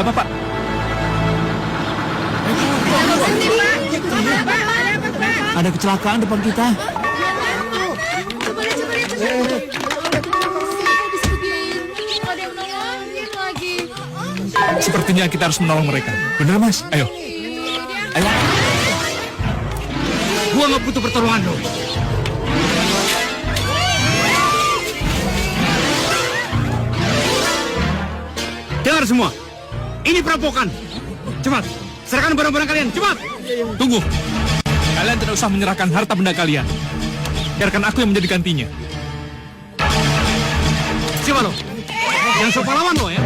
Ada apa, Pak? Ada kecelakaan depan kita. Sepertinya kita harus menolong mereka. Bener, Mas? Ayo. Ayo. Gua nggak butuh pertolongan lo. Dengar semua, ini perampokan. Cepat, serahkan barang-barang kalian, cepat. Tunggu. Kalian tidak usah menyerahkan harta benda kalian. Biarkan aku yang menjadi gantinya. Siapa lo? Yang sok pahlawan lo ya?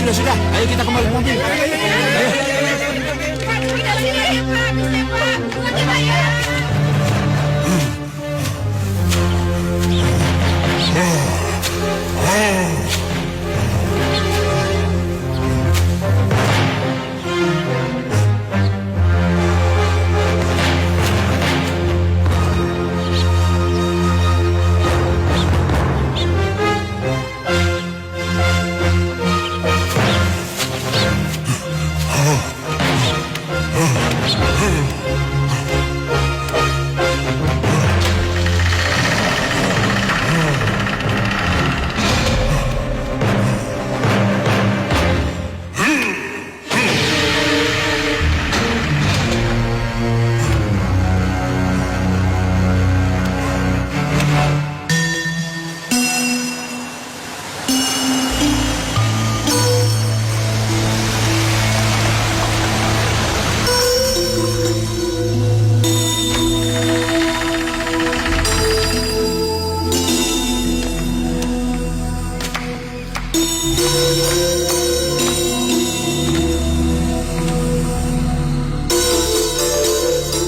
Sudah. Ayo kita kembali mobil. Ayo.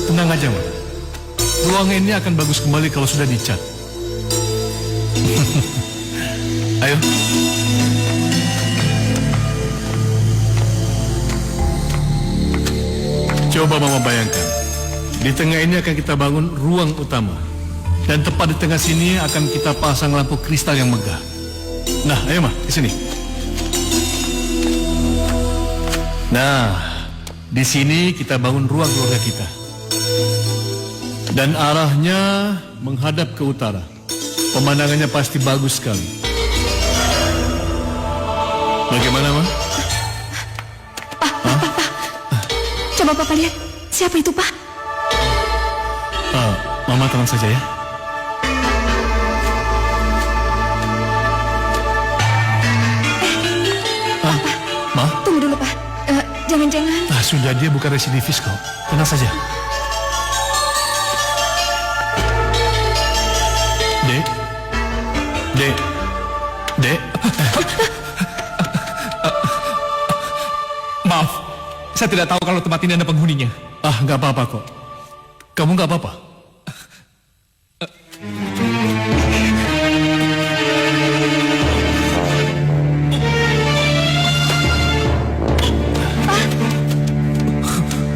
Tenang aja, Ma. Ruangan ini akan bagus kembali kalau sudah dicat. Ayo. Coba Mama bayangkan. Di tengah ini akan kita bangun ruang utama. Dan tepat di tengah sini akan kita pasang lampu kristal yang megah. Nah, ayo Ma, ke sini. Nah, di sini kita bangun ruang keluarga kita. Dan arahnya menghadap ke utara. Pemandangannya pasti bagus sekali. Bagaimana, Ma? Pak. Coba Papa lihat. Siapa itu, Pak? Mama tenang saja ya. Ma? Tunggu dulu, Pak. Jangan-jangan... Sudah, dia bukan residivis kok. Tenang saja. Dek. Maaf, Saya tidak tahu kalau tempat ini ada penghuninya. Ah, nggak apa-apa kok. Kamu nggak apa-apa?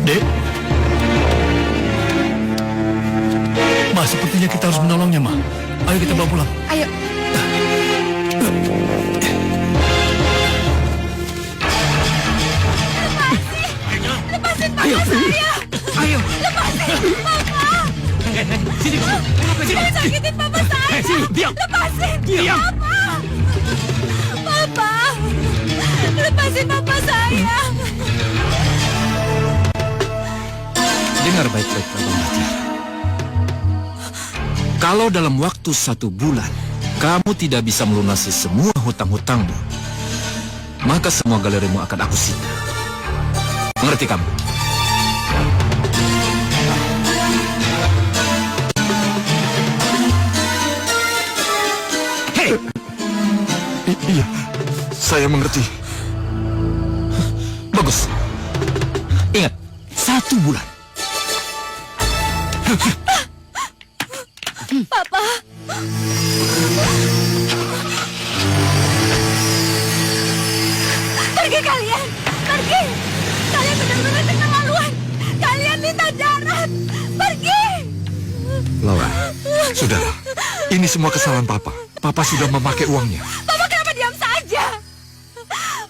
Dek? Ma, sepertinya kita harus menolongnya, Ma. Ayo kita bawa pulang. Ayo. Lepasin papa saya. Ayo. Lepasin papa. Sini kamu. Jangan sakitin papa saya. Sini, diam. Lepasin. Diam. Papa. Lepasin papa saya. Dengar baik-baik, Abang Bajar. Kalau dalam waktu 1 bulan kamu tidak bisa melunasi semua hutang-hutangmu, maka semua galerimu akan aku sita. Mengerti kamu? Hei, Iya, saya mengerti. Bagus. Ingat, 1 bulan. Papa. Pergi kalian. Pergi. Kalian benar-benar keterlaluan. Kalian minta darat. Pergi. Laura, sudahlah. Ini semua kesalahan Papa. Papa sudah memakai uangnya. Papa kenapa diam saja?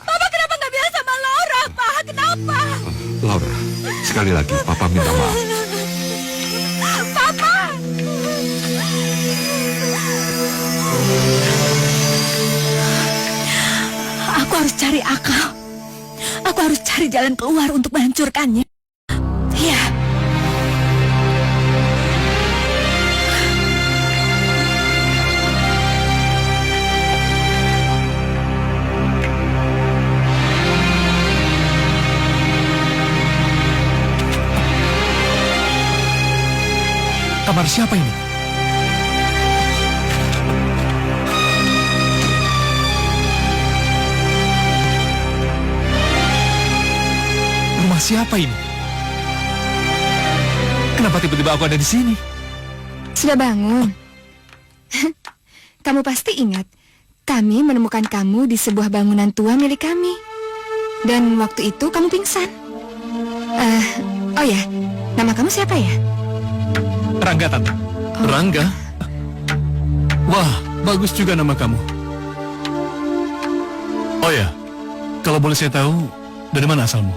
Papa kenapa nggak bilang sama Laura, Pak? Kenapa? Laura, sekali lagi Papa minta maaf. Papa. Aku harus cari akal. Aku harus cari jalan keluar untuk menghancurkannya. Iya. Kamar siapa ini? Rumah siapa ini? Kenapa tiba-tiba aku ada di sini? Sudah bangun? Kamu pasti ingat, kami menemukan kamu di sebuah bangunan tua milik kami. Dan waktu itu kamu pingsan. Oh ya, nama kamu siapa ya? Rangga, Tante. Rangga? Wah, bagus juga nama kamu. Oh ya, kalau boleh saya tahu, dari mana asalmu?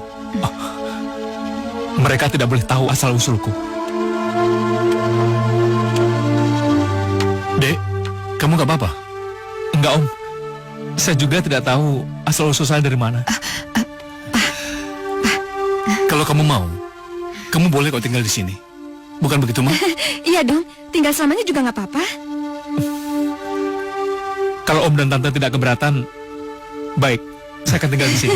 Mereka tidak boleh tahu asal-usulku. Dek, kamu gak apa-apa? Enggak, Om. Saya juga tidak tahu asal-usul saya dari mana. Kalau kamu mau, kamu boleh kok tinggal di sini. Bukan begitu, Ma? Iya dong, tinggal selamanya juga nggak apa-apa. Kalau Om dan Tante tidak keberatan, baik, saya akan tinggal di sini.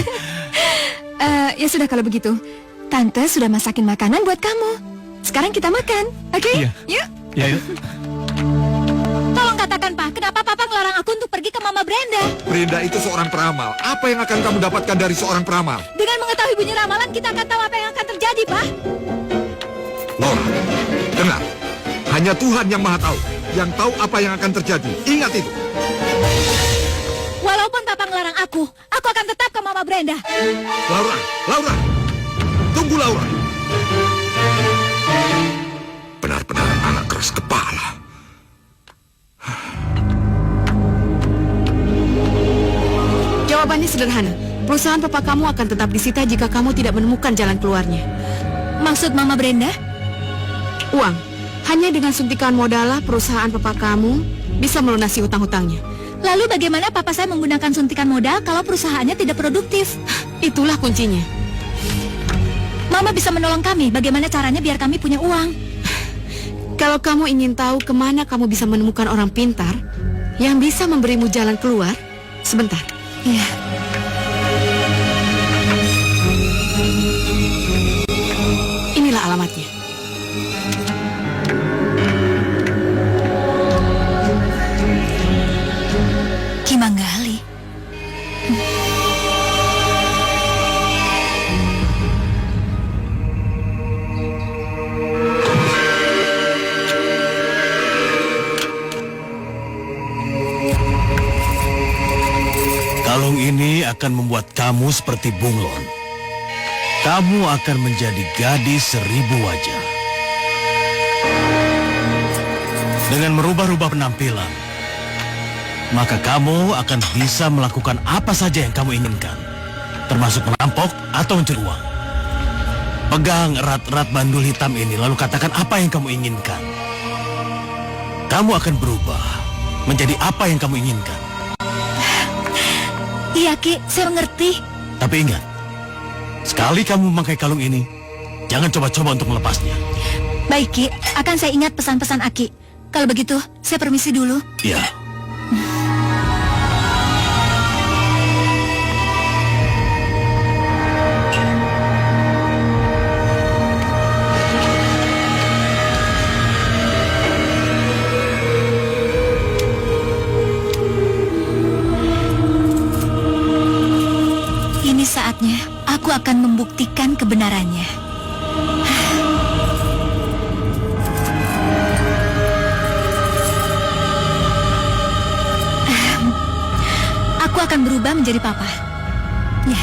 Ya sudah kalau begitu, Tante sudah masakin makanan buat kamu. Sekarang kita makan, oke? Iya. Yuk. Ya, yuk. Tolong katakan, Pak, kenapa Papa ngelarang aku untuk pergi ke Mama Brenda? Brenda itu seorang peramal. Apa yang akan kamu dapatkan dari seorang peramal? Dengan mengetahui bunyi ramalan, kita akan tahu apa yang akan terjadi, Pak. Laura, dengar. Hanya Tuhan yang Maha Tahu. Yang tahu apa yang akan terjadi. Ingat itu. Walaupun Papa ngelarang aku akan tetap ke Mama Brenda. Laura, Laura. Tunggu, Laura. Benar-benar anak keras kepala. Jawabannya sederhana. Perusahaan papa kamu akan tetap disita jika kamu tidak menemukan jalan keluarnya. Maksud Mama Brenda? Uang. Hanya dengan suntikan modallah perusahaan papa kamu bisa melunasi hutang-hutangnya. Lalu bagaimana Papa saya menggunakan suntikan modal kalau perusahaannya tidak produktif? Itulah kuncinya. Mama bisa menolong kami. Bagaimana caranya biar kami punya uang? Kalau kamu ingin tahu kemana kamu bisa menemukan orang pintar yang bisa memberimu jalan keluar, sebentar. Iya. Inilah alamatnya. Kimanggali. Kalung ini akan membuat kamu seperti bunglon. Kamu akan menjadi gadis 1000 wajah. Dengan merubah-rubah penampilan, maka kamu akan bisa melakukan apa saja yang kamu inginkan, termasuk merampok atau mencuri uang. Pegang erat-erat bandul hitam ini, lalu katakan apa yang kamu inginkan. Kamu akan berubah menjadi apa yang kamu inginkan. Iya, Ki, saya mengerti. Tapi ingat, sekali kamu memakai kalung ini, jangan coba-coba untuk melepasnya. Baik, Ki, akan saya ingat pesan-pesan Aki. Kalau begitu, saya permisi dulu. Iya. Ini saatnya aku akan membuktikan kebenarannya. Aku akan berubah menjadi papa. Ya.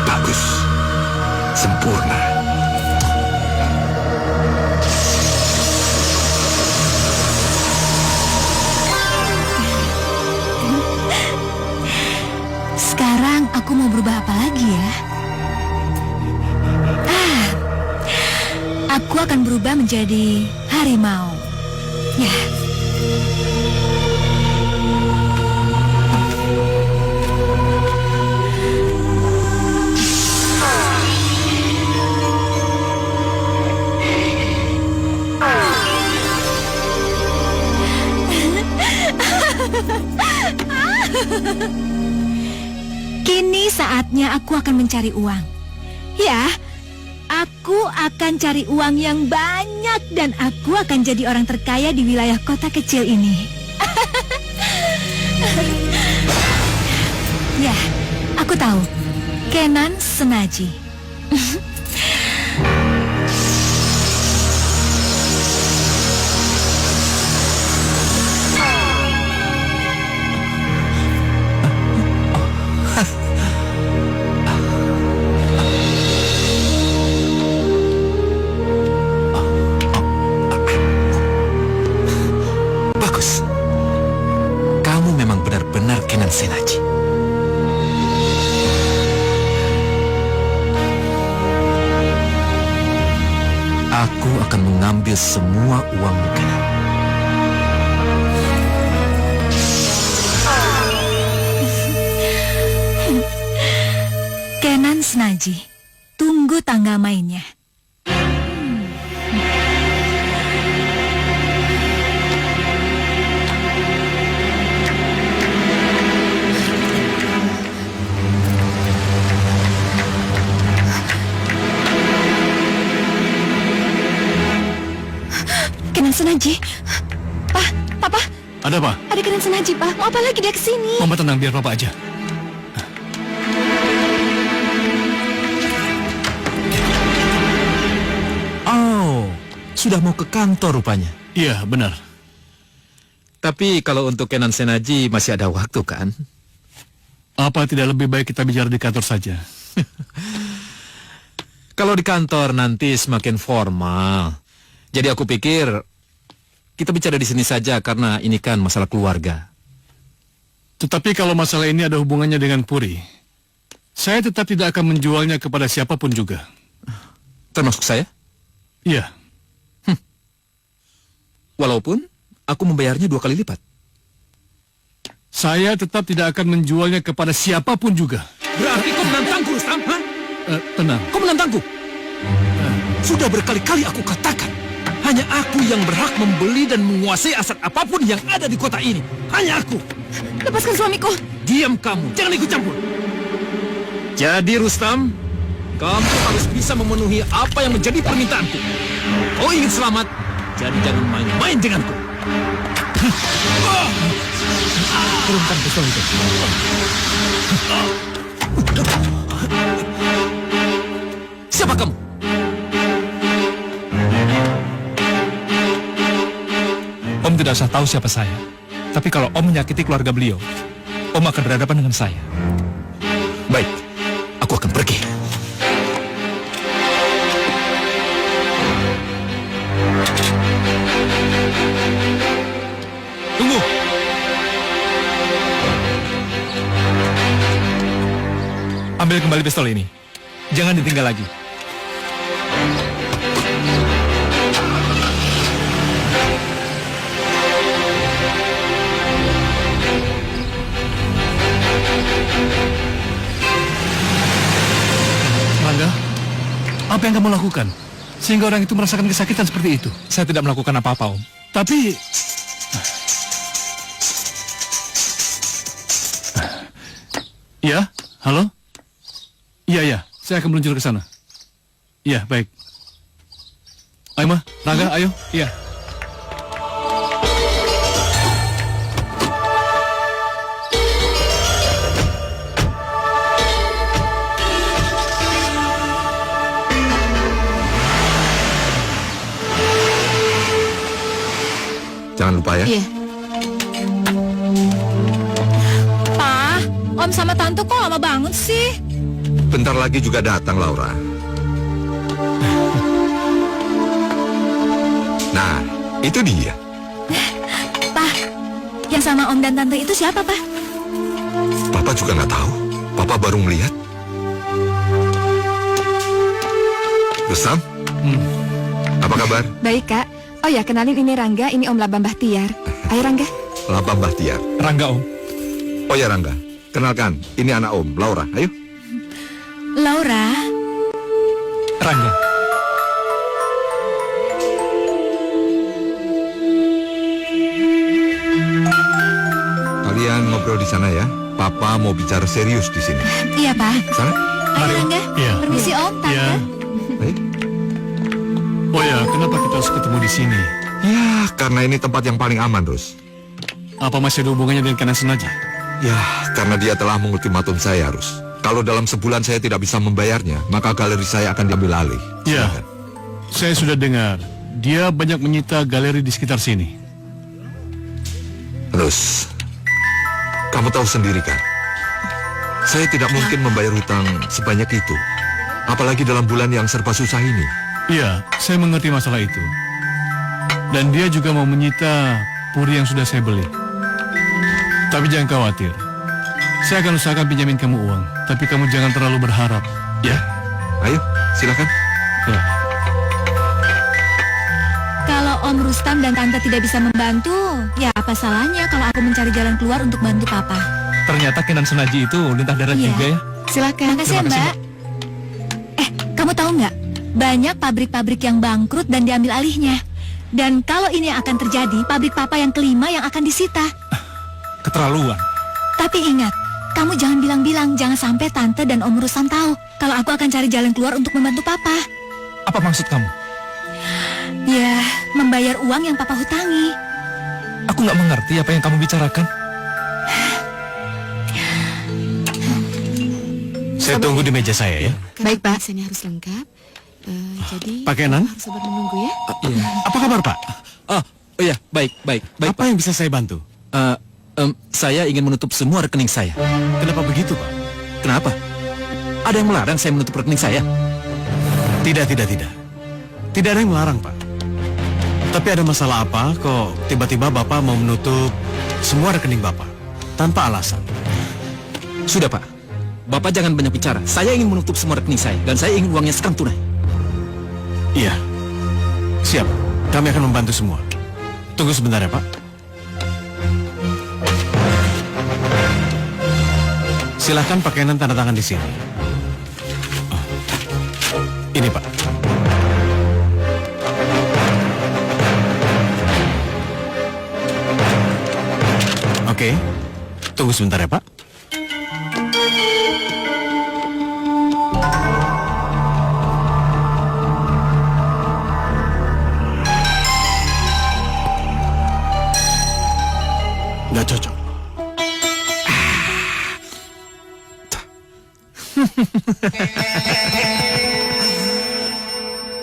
Bagus. Sempurna. Sekarang aku mau berubah apa lagi ya? Aku akan berubah menjadi harimau. Ya. Kini saatnya aku akan mencari uang. Ya, aku akan cari uang yang banyak dan aku akan jadi orang terkaya di wilayah kota kecil ini. Ya, aku tahu. Kenan Senaji. Bagus. Kamu memang benar-benar Kenan Senaji. Aku akan mengambil semua uangmu, Kenan. Kenan Senaji, tunggu tangga mainnya. Kenan Senaji, Papa, Ada apa? ada Kenan Senaji, Pak. Mau apa lagi dia kesini? Mama tenang, biar Papa aja. Oh, sudah mau ke kantor rupanya. Iya, benar. Tapi kalau untuk Kenan Senaji masih ada waktu kan? Apa tidak lebih baik kita bicara di kantor saja? Kalau di kantor nanti semakin formal. Jadi aku pikir kita bicara di sini saja karena ini kan masalah keluarga. Tetapi kalau masalah ini ada hubungannya dengan Puri, saya tetap tidak akan menjualnya kepada siapapun juga. Termasuk saya? Iya. Walaupun aku membayarnya 2 kali lipat. Saya tetap tidak akan menjualnya kepada siapapun juga. Berarti kau menantangku, Rustam? Hah? Tenang. Kau menantangku? Sudah berkali-kali aku katakan, hanya aku yang berhak membeli dan menguasai aset apapun yang ada di kota ini. Hanya aku. Lepaskan suamiku. Diam kamu, jangan ikut campur. Jadi Rustam, Kamu harus bisa memenuhi apa yang menjadi permintaanku. Kau ingin selamat, jadi jangan main-main denganku. Turunkan pistol itu. Siapa kamu? Om tidak usah tahu siapa saya. Tapi kalau Om menyakiti keluarga beliau, Om akan berhadapan dengan saya. Baik, aku akan pergi. Tunggu! Ambil kembali pistol ini. Jangan ditinggal lagi. Rangga, apa yang kamu lakukan? Sehingga orang itu merasakan kesakitan seperti itu. Saya tidak melakukan apa-apa, Om. Tapi... Ya, halo? Iya, saya akan meluncur ke sana. Iya, baik. Ayo, Ma, Rangga, ayo. Iya. Jangan lupa ya. Iya. Pa, Om sama Tante kok lama banget sih? Bentar lagi juga datang, Laura. Nah, itu dia. Pa, yang sama Om dan Tante itu siapa, Pa? Papa juga nggak tahu. Papa baru melihat. Rustam? Apa kabar? Baik, Kak. Oh ya, kenalin ini Rangga, ini Om Labang Bahtiar. Ayo, Rangga. Lapa Bahtiar. Rangga, Om. Oh ya, Rangga. Kenalkan, ini anak Om, Laura. Ayo. Laura. Rangga. Kalian ngobrol di sana ya. Papa mau bicara serius di sini. Iya, Pa. Sana? Ayo, Rangga. Iya. Permisi, Om, Tante. Iya. Ayo. Oh ya, kenapa kita harus ketemu di sini? Ya, karena ini tempat yang paling aman, Rus. Apa masih ada hubungannya dengan Kanan Senaja? Ya, karena dia telah mengultimatum saya, Rus. Kalau dalam sebulan saya tidak bisa membayarnya, maka galeri saya akan diambil alih. Ya, Silakan. saya sudah dengar. Dia banyak menyita galeri di sekitar sini. Rus, kamu tahu sendiri kan? Saya tidak mungkin membayar hutang sebanyak itu. Apalagi dalam bulan yang serba susah ini. Iya, saya mengerti masalah itu. Dan dia juga mau menyita puri yang sudah saya beli. Tapi jangan khawatir. Saya akan usahakan pinjamin kamu uang. Tapi kamu jangan terlalu berharap, ya? Ayo, silakan. Ya. Kalau Om Rustam dan Tante tidak bisa membantu, ya apa salahnya kalau aku mencari jalan keluar untuk bantu Papa? Ternyata Kinan Senaji itu lintah darat Iya. juga ya. Silakan. Makasih ya, Terima kasih, Mbak. Kamu tahu nggak? Banyak pabrik-pabrik yang bangkrut dan diambil alihnya. Dan kalau ini akan terjadi, pabrik Papa yang kelima yang akan disita. Keterlaluan. Tapi ingat, kamu jangan bilang-bilang, jangan sampai Tante dan Om Rustam tahu kalau aku akan cari jalan keluar untuk membantu Papa. Apa maksud kamu? Ya, membayar uang yang Papa hutangi. Aku nggak mengerti apa yang kamu bicarakan. Saya tunggu di meja saya ya. Baik, Pak. Ini harus lengkap. Jadi Pak Kenan? harus sabar menunggu ya. Apa kabar, Pak? Oh iya, baik, Apa Pak. yang bisa saya bantu? Saya ingin menutup semua rekening saya. Kenapa begitu, Pak? Kenapa? Ada yang melarang saya menutup rekening saya? Tidak. Tidak ada yang melarang, Pak. Tapi ada masalah apa kok tiba-tiba Bapak mau menutup semua rekening Bapak tanpa alasan? Sudah, Pak. Bapak jangan banyak bicara. Saya ingin menutup semua rekening saya dan saya ingin uangnya sekarang tunai. Iya. Siap. Kami akan membantu semua. Tunggu sebentar ya, Pak. Silahkan Pak Kenan tanda tangan di sini. Oh. Ini, Pak. Oke. Tunggu sebentar ya, Pak.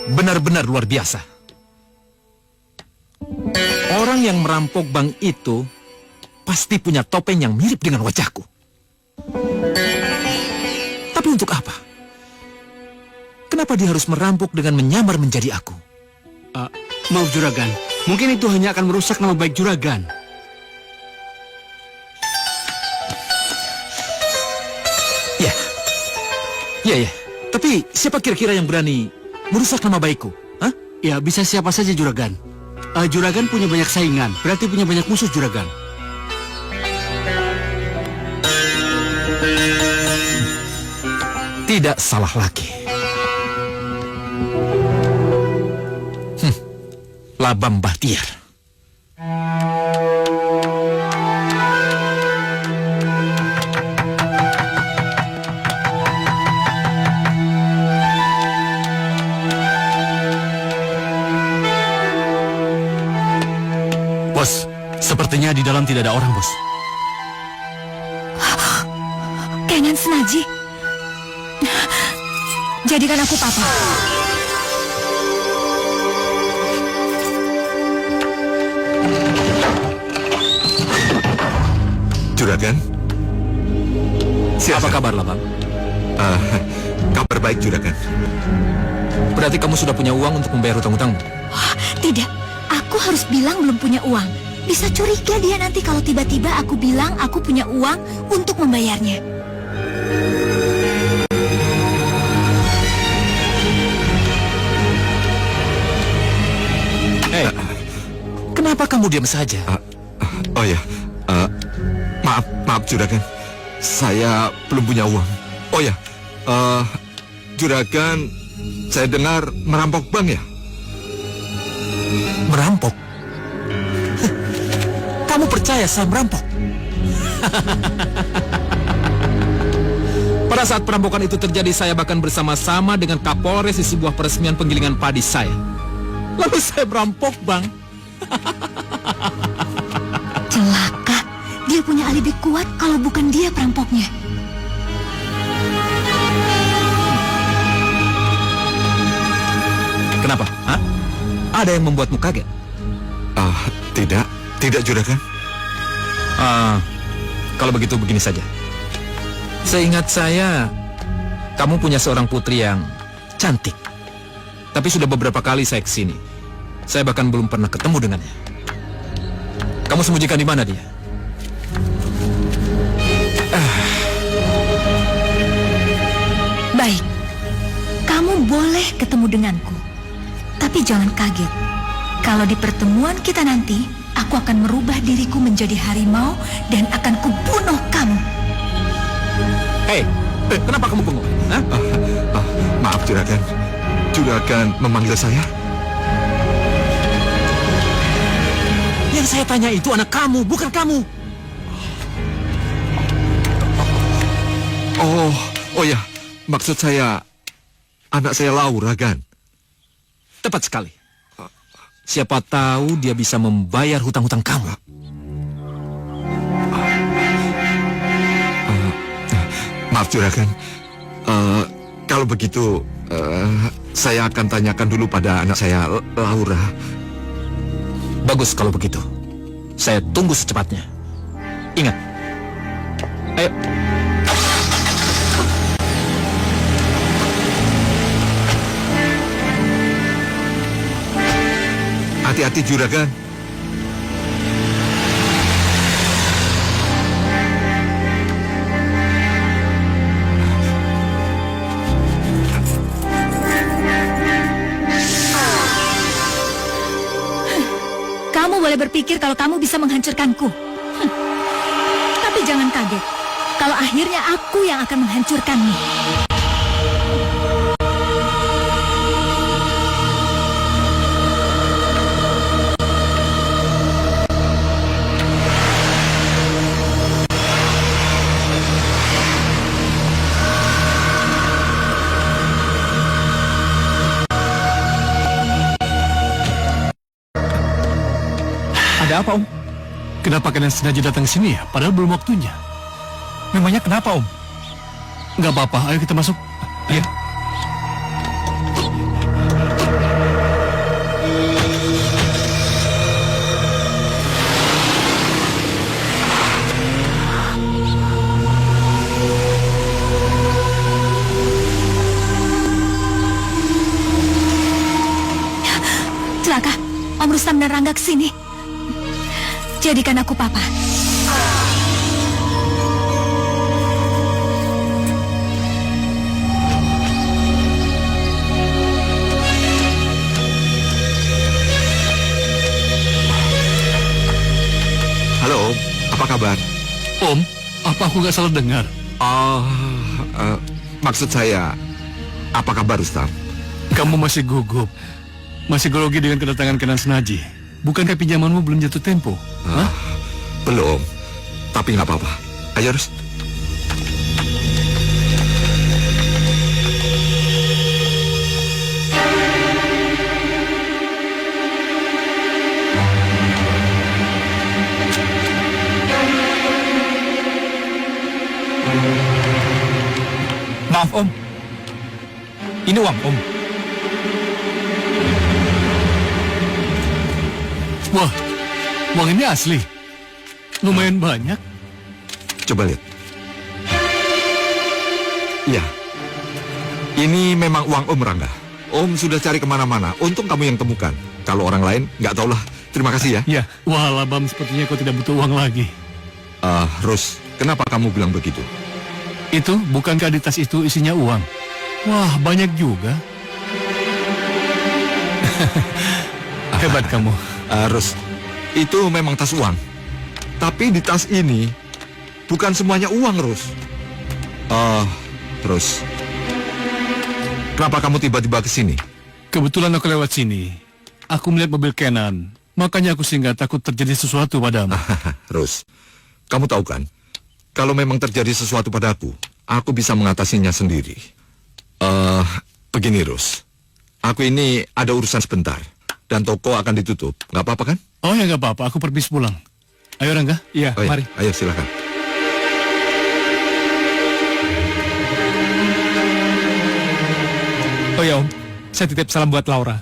Benar-benar luar biasa. Orang yang merampok bank itu pasti punya topeng yang mirip dengan wajahku. Tapi untuk apa? Kenapa dia harus merampok dengan menyamar menjadi aku? Maaf Juragan, mungkin itu hanya akan merusak nama baik Juragan. Ya. Tapi siapa kira-kira yang berani merusak nama baikku? Hah? Ya, bisa siapa saja Juragan. Juragan punya banyak saingan, berarti punya banyak musuh Juragan. Tidak salah lagi. Labam Bahtiar. Bos, sepertinya di dalam tidak ada orang, Bos. Kengan Senaji. Jadikan aku papa. Juragan? Apa kabar, Labam? Kabar baik, Juragan. Berarti kamu sudah punya uang untuk membayar hutang-hutangmu? Tidak, aku harus bilang belum punya uang. Bisa curiga dia nanti kalau tiba-tiba aku bilang aku punya uang untuk membayarnya. Hei, kenapa kamu diam saja? Oh ya, maaf Juragan. Saya belum punya uang. Oh ya, Juragan, saya dengar merampok bank ya? Merampok? Kamu percaya saya merampok? Pada saat perampokan itu terjadi, saya bahkan bersama-sama dengan Kapolres di sebuah peresmian penggilingan padi saya. Lalu saya merampok, Bang. Celaka, dia punya alibi kuat kalau bukan dia perampoknya. Kenapa? Hah? Ada yang membuatmu kaget? Tidak Juragan. Kalau begitu begini saja. Seingat saya, kamu punya seorang putri yang cantik. Tapi sudah beberapa kali saya kesini. Saya bahkan belum pernah ketemu dengannya. Kamu sembunyikan di mana dia? Baik, kamu boleh ketemu denganku. Tapi jangan kaget. Kalau di pertemuan kita nanti, aku akan merubah diriku menjadi harimau dan akan kubunuh kamu. Hei, kenapa kamu bengong? Hah? Maaf Juragan. Juragan memanggil saya? Yang saya tanya itu anak kamu, bukan kamu. Oh ya, maksud saya anak saya Laura, kan? Tepat sekali. Siapa tahu dia bisa membayar hutang-hutang kamu. Maaf Juragan. Kalau begitu, saya akan tanyakan dulu pada anak saya Laura. Bagus kalau begitu. Saya tunggu secepatnya. Ingat. Ayo. Hati-hati Juragan. Kamu boleh berpikir kalau kamu bisa menghancurkanku. Tapi jangan kaget. Kalau akhirnya aku yang akan menghancurkanmu. Ada apa, Om? Kenapa kalian sengaja datang ke sini ya? Padahal belum waktunya. Memangnya kenapa, Om? Nggak apa-apa, ayo kita masuk. Iya. Celaka, Om Rustam dan Rangga kesini. Jadikan aku papa. Halo, Om. Apa kabar? Om, apa aku nggak salah dengar? Maksud saya, apa kabar Rustam? Kamu masih gugup, masih grogi dengan kedatangan Kenan Senaji. Bukankah pinjamanmu belum jatuh tempo? Hah? Belum, tapi nggak apa-apa. Ayo, Rus. Maaf, Om. Ini uang, Om. Wah, uang ini asli. Lumayan banyak. Coba lihat. Ya, ini memang uang Om Rangga. Om sudah cari kemana-mana. Untung kamu yang temukan. Kalau orang lain, nggak tahulah. Terima kasih ya. Ya, wah Labam, sepertinya kau tidak butuh uang lagi. Rus, kenapa kamu bilang begitu? Itu, bukankah di tas itu isinya uang? Wah, banyak juga. Hebat kamu. Rus, itu memang tas uang. Tapi di tas ini bukan semuanya uang, Rus. Terus kenapa kamu tiba-tiba ke sini? Kebetulan aku lewat sini. Aku melihat mobil Kenan. Makanya aku singgah, takut terjadi sesuatu padamu. Rus, kamu tahu kan? Kalau memang terjadi sesuatu padaku, aku bisa mengatasinya sendiri. Begini, Rus. Aku ini ada urusan sebentar. Dan toko akan ditutup. Nggak apa-apa kan? Oh ya, nggak apa-apa. Aku permisi pulang. Ayo, Rangga. Iya, Oh, ya. mari. Ayo, silakan. Oh ya, Om. Saya titip salam buat Laura.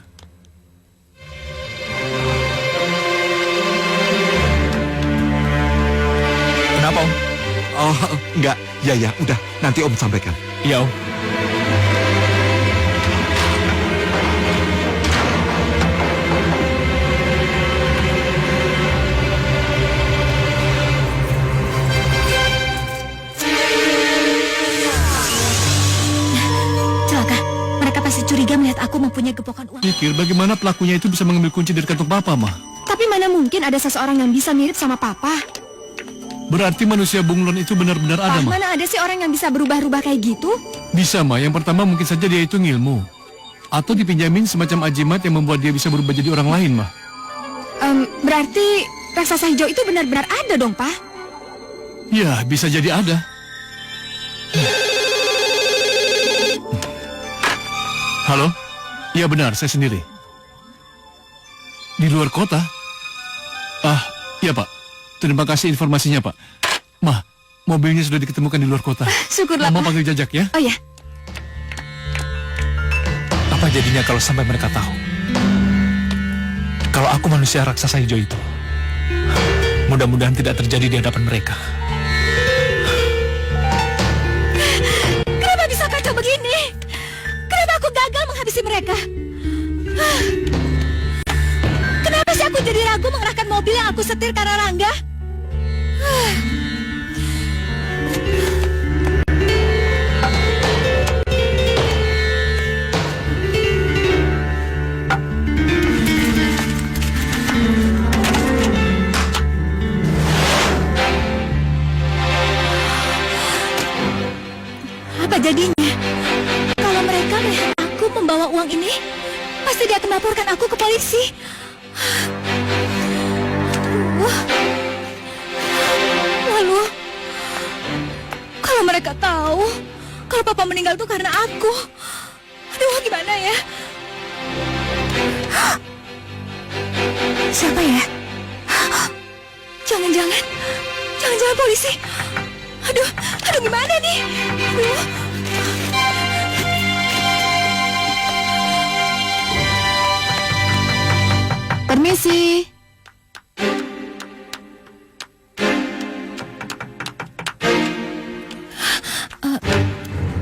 Kenapa, Om? Oh, enggak. Ya, udah. Nanti Om sampaikan. Iya, Om. Celaka, mereka pasti curiga melihat aku mempunyai gepokan uang. Pikir bagaimana pelakunya itu bisa mengambil kunci dari kantung Papa, Ma? Tapi mana mungkin ada seseorang yang bisa mirip sama Papa? Berarti manusia bunglon itu benar-benar ada, Ma? Mana ada sih orang yang bisa berubah-ubah kayak gitu? Bisa, Ma. Yang pertama mungkin saja dia itu ngilmu. Atau dipinjamin semacam ajimat yang membuat dia bisa berubah jadi orang lain, Ma. Berarti raksasa hijau itu benar-benar ada dong, Pak? Ya, bisa jadi ada. Halo? Iya benar, saya sendiri. Di luar kota? Iya Pak. Terima kasih informasinya Pak. Ma, mobilnya sudah diketemukan di luar kota. Syukurlah, Mama Pak. panggil Jajak ya. Oh ya, Apa jadinya kalau sampai mereka tahu? Kalau aku manusia raksasa hijau itu. Mudah-mudahan tidak terjadi di hadapan mereka. Kenapa bisa kacau begini? Kenapa aku gagal menghabisi mereka? Kenapa sih aku jadi ragu mengerahkan mobil yang aku setir karena Rangga? Apa jadinya? Kalau mereka melihat aku membawa uang ini, pasti dia akan melaporkan aku ke polisi. Lalu, kalau mereka tahu kalau Papa meninggal itu karena aku, aduh gimana ya? Siapa ya? Jangan-jangan polisi. Aduh gimana nih? Aduh. Permisi.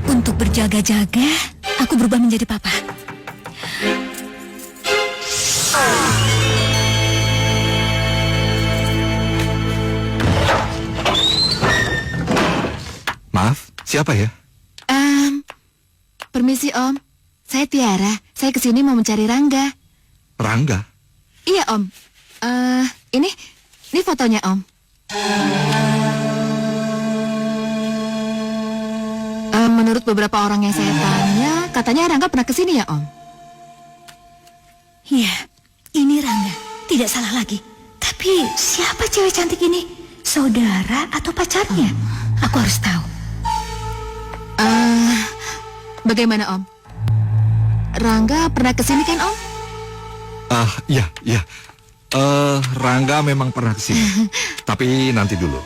Untuk berjaga-jaga, aku berubah menjadi papa. Maaf, siapa ya? Permisi Om. Saya Tiara. Saya kesini mau mencari Rangga. Rangga? Iya Om. Ini fotonya Om. Menurut beberapa orang yang saya tanya, katanya Rangga pernah kesini ya Om? Ya, ini Rangga. Tidak salah lagi. Tapi siapa cewek cantik ini? Saudara atau pacarnya? Aku harus tahu. Bagaimana Om? Rangga pernah kesini kan Om? Iya. Rangga memang pernah kesini. Tapi nanti dulu.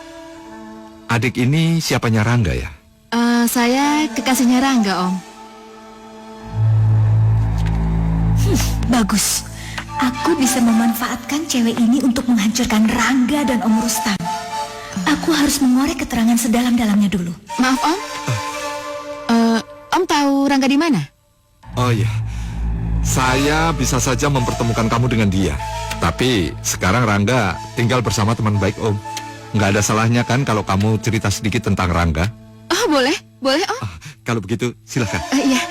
Adik ini siapanya Rangga ya? Saya kekasihnya Rangga Om. Bagus. Aku bisa memanfaatkan cewek ini untuk menghancurkan Rangga dan Om Rustam. Aku harus mengorek keterangan sedalam-dalamnya dulu. Maaf Om. Om tahu Rangga di mana? Oh iya. Saya bisa saja mempertemukan kamu dengan dia. Tapi sekarang Rangga tinggal bersama teman baik Om. Nggak ada salahnya kan kalau kamu cerita sedikit tentang Rangga? Oh boleh Om. Kalau begitu silakan. Iya.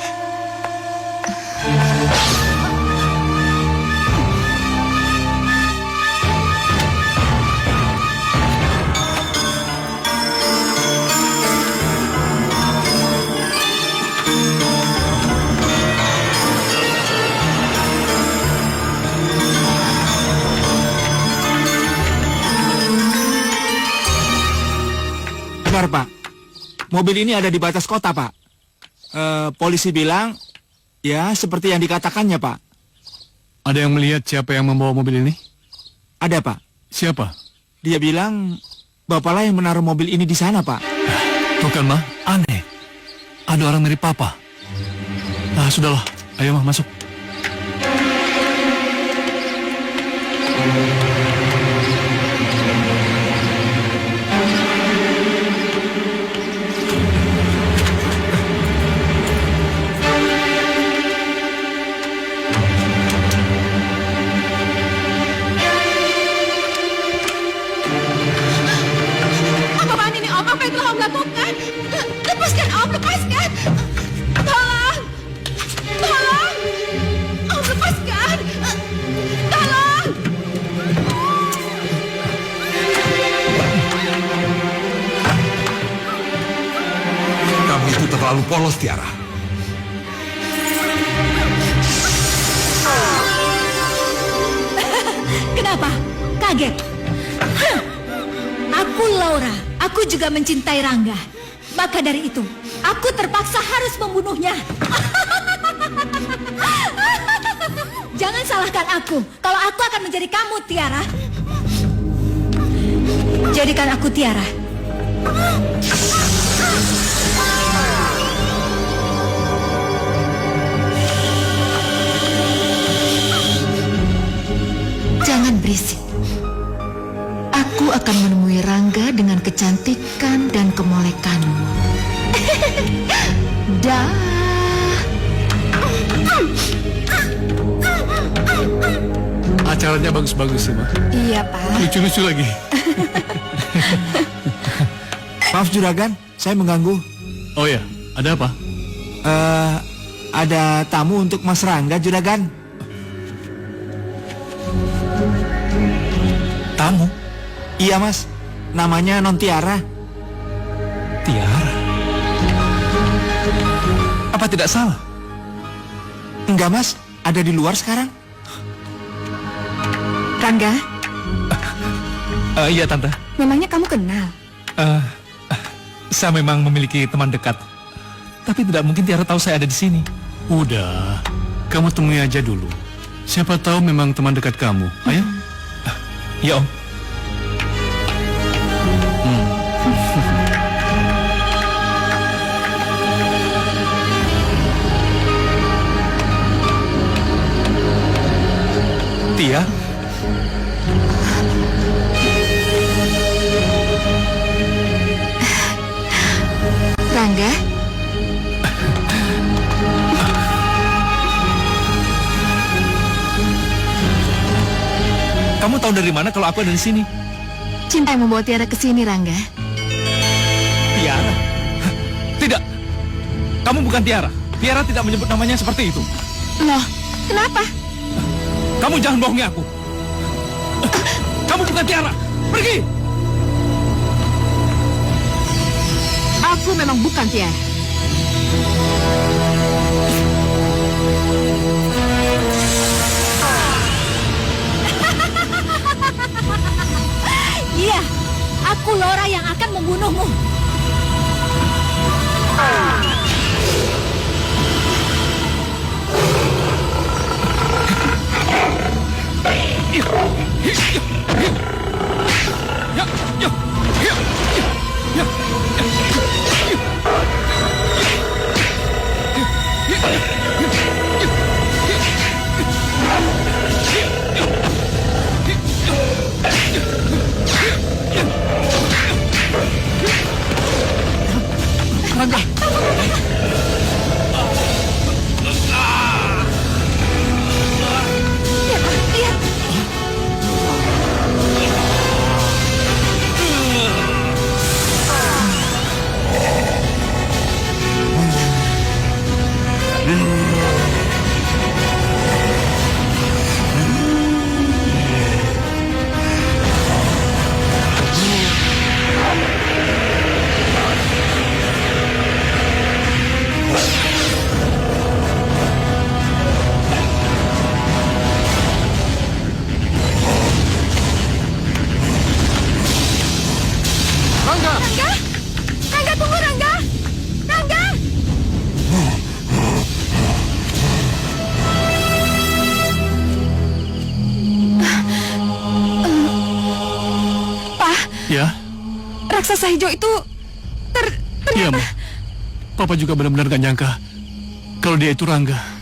Benar Pak. Mobil ini ada di batas kota Pak. Polisi bilang, ya seperti yang dikatakannya Pak. Ada yang melihat siapa yang membawa mobil ini? Ada Pak. Siapa? Dia bilang, bapaklah yang menaruh mobil ini di sana Pak. Tuh kan, Ma, aneh. Ada orang mirip Papa. Sudahlah. Ayo, Ma, masuk. Apaan ini Om? Apa yang telah Om lakukan? Lepaskan Om, lepaskan. Tolong. Om, lepaskan. Tolong. Kamu itu terlalu polos, Tiara. Kenapa? Kaget? Aku Laura. Aku juga mencintai Rangga. Maka dari itu, aku terpaksa harus membunuhnya. Jangan salahkan aku. Kalau aku akan menjadi kamu, Tiara. Jadikan aku Tiara. Jangan berisik. Aku akan menemui Rangga dengan kecantikan dan kemolekanmu. Dah. Acaranya bagus-bagus sih, Ma. Iya, Pak. Lucu-lucu lagi. Maaf Juragan, saya mengganggu. Oh ya, ada apa? Ada tamu untuk Mas Rangga Juragan. Tamu? Iya Mas, namanya Non Tiara. Tiara? Apa tidak salah? Enggak Mas, ada di luar sekarang. Rangga, Iya Tante. memangnya kamu kenal? Saya memang memiliki teman dekat. Tapi tidak mungkin Tiara tahu saya ada di sini. Udah, kamu temui aja dulu. Siapa tahu memang teman dekat kamu. Ayo. Ya Om. Tia, Kamu tahu dari mana kalau aku ada di sini? Cinta yang membawa Tiara ke sini, Rangga. Tiara? Tidak. Kamu bukan Tiara. Tiara tidak menyebut namanya seperti itu. Loh, kenapa? Kamu jangan bohongi aku. Kamu bukan Tiara. Pergi. Aku memang bukan Tiara. Iya, aku Laura yang akan membunuhmu. Rangga. Rangga, tunggu Rangga. Rangga. Pak, Ya, raksasa hijau itu iya, Ma. Papa juga benar-benar gak nyangka kalau dia itu Rangga.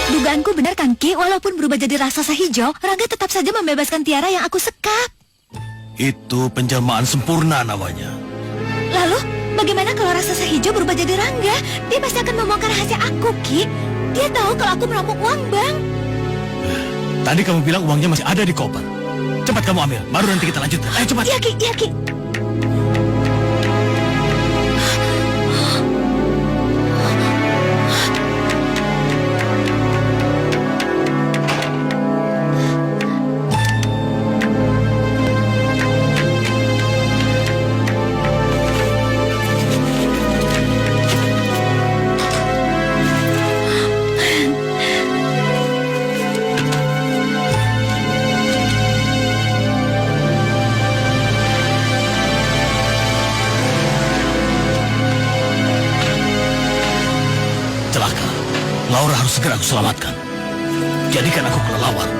Dugaanku benar kan, Ki? Walaupun berubah jadi raksasa hijau, Rangga tetap saja membebaskan Tiara yang aku sekap. Itu penjelmaan sempurna namanya. Lalu, bagaimana kalau raksasa hijau berubah jadi Rangga? Dia pasti akan membongkar rahasia aku, Ki. Dia tahu kalau aku merampok uang bank. Tadi kamu bilang uangnya masih ada di koper. Cepat kamu ambil, baru nanti kita lanjutkan. Ayo cepat. Iya, Ki. Iya, Ki. segera aku selamatkan. Jadikan aku kelelawar.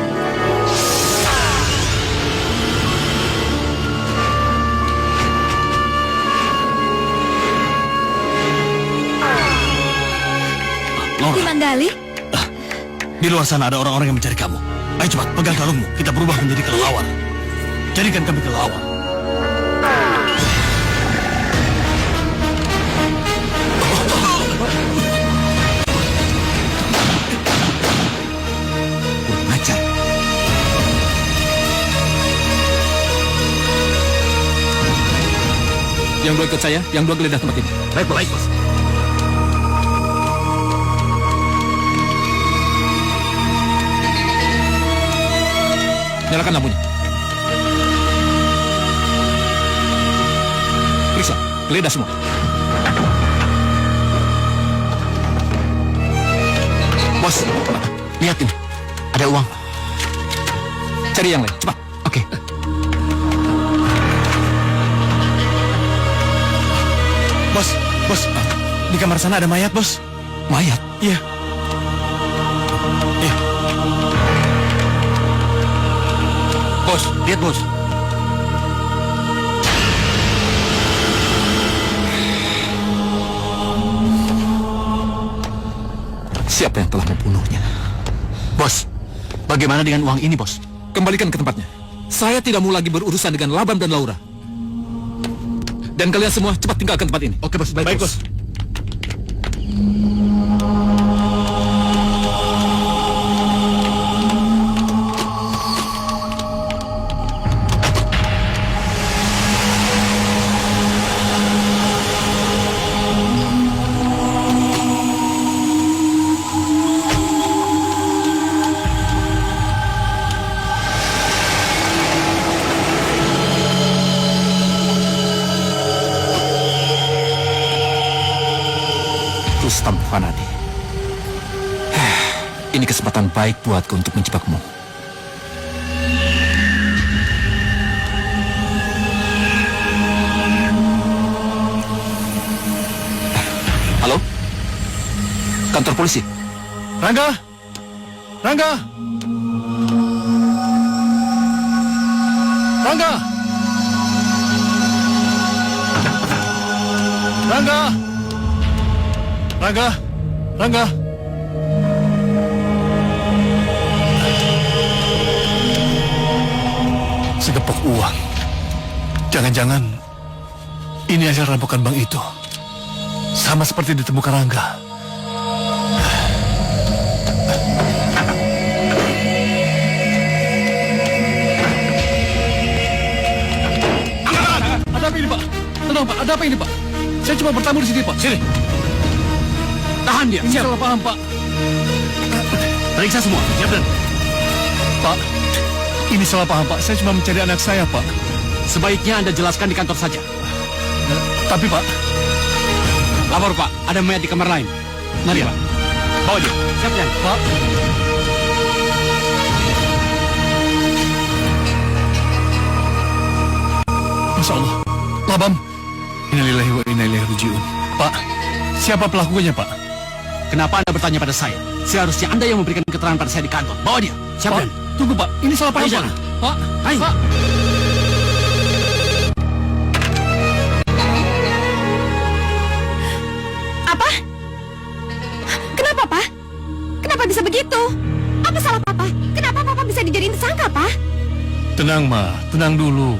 Laura, Di Manggali? di luar sana ada orang-orang yang mencari kamu. Ayo cepat, pegang kalungmu. Kita berubah menjadi kelelawar. Jadikan kami kelelawar. Kurang ajar. Yang dua ikut saya, yang dua geledah tempat ini. Baik, bos. Nyalakan lampunya. Periksa, geledah semua. Bos, lihat ini. Ada uang. Cari yang lain, cepat. Oke. Bos, di kamar sana ada mayat, bos. Mayat? Iya. Bos, lihat bos. Siapa yang telah membunuhnya? Bos, bagaimana dengan uang ini, bos? Kembalikan ke tempatnya. Saya tidak mau lagi berurusan dengan Labam dan Laura. Dan kalian semua cepat tinggalkan tempat ini. Oke, bos. Baik, bos. Rustam Fanadi. Ini kesempatan baik buatku untuk menjebakmu. Halo? Kantor polisi? Rangga! Rangga! Rangga! Rangga! Rangga! Rangga! Segepok uang. Jangan-jangan ini hasil rampokan bank itu. Sama seperti ditemukan Rangga. Ada apa ini, Pak? Tenang, Pak. Ada apa ini, Pak? Saya cuma bertamu di sini, Pak. Sini. Tahan dia. Ini salah paham, Pak. Periksa semua. Siap, Dan. Pak, ini salah paham, Pak. Saya cuma mencari anak saya, Pak. Sebaiknya Anda jelaskan di kantor saja. Tapi, Pak, Lapor, Pak. Ada mayat di kamar lain. Mari, Pak. Bawa dia. Siap, Dan. Pak. Masya Allah. Labam. Innalillahi wa inna ilaihi raji'un. Pak, siapa pelakunya, Pak? Kenapa Anda bertanya pada saya? Seharusnya Anda yang memberikan keterangan pada saya di kantor. Bawa dia. Siap, Pak, Dan. tunggu, Pak. Ini salah paham, Ayo, Pak. jalan. Pak, Ayo. Pak. Apa? Kenapa, Pak? Kenapa bisa begitu? Apa salah Papa? Kenapa Papa bisa dijadiin tersangka, Pak? Tenang, Ma. Tenang dulu.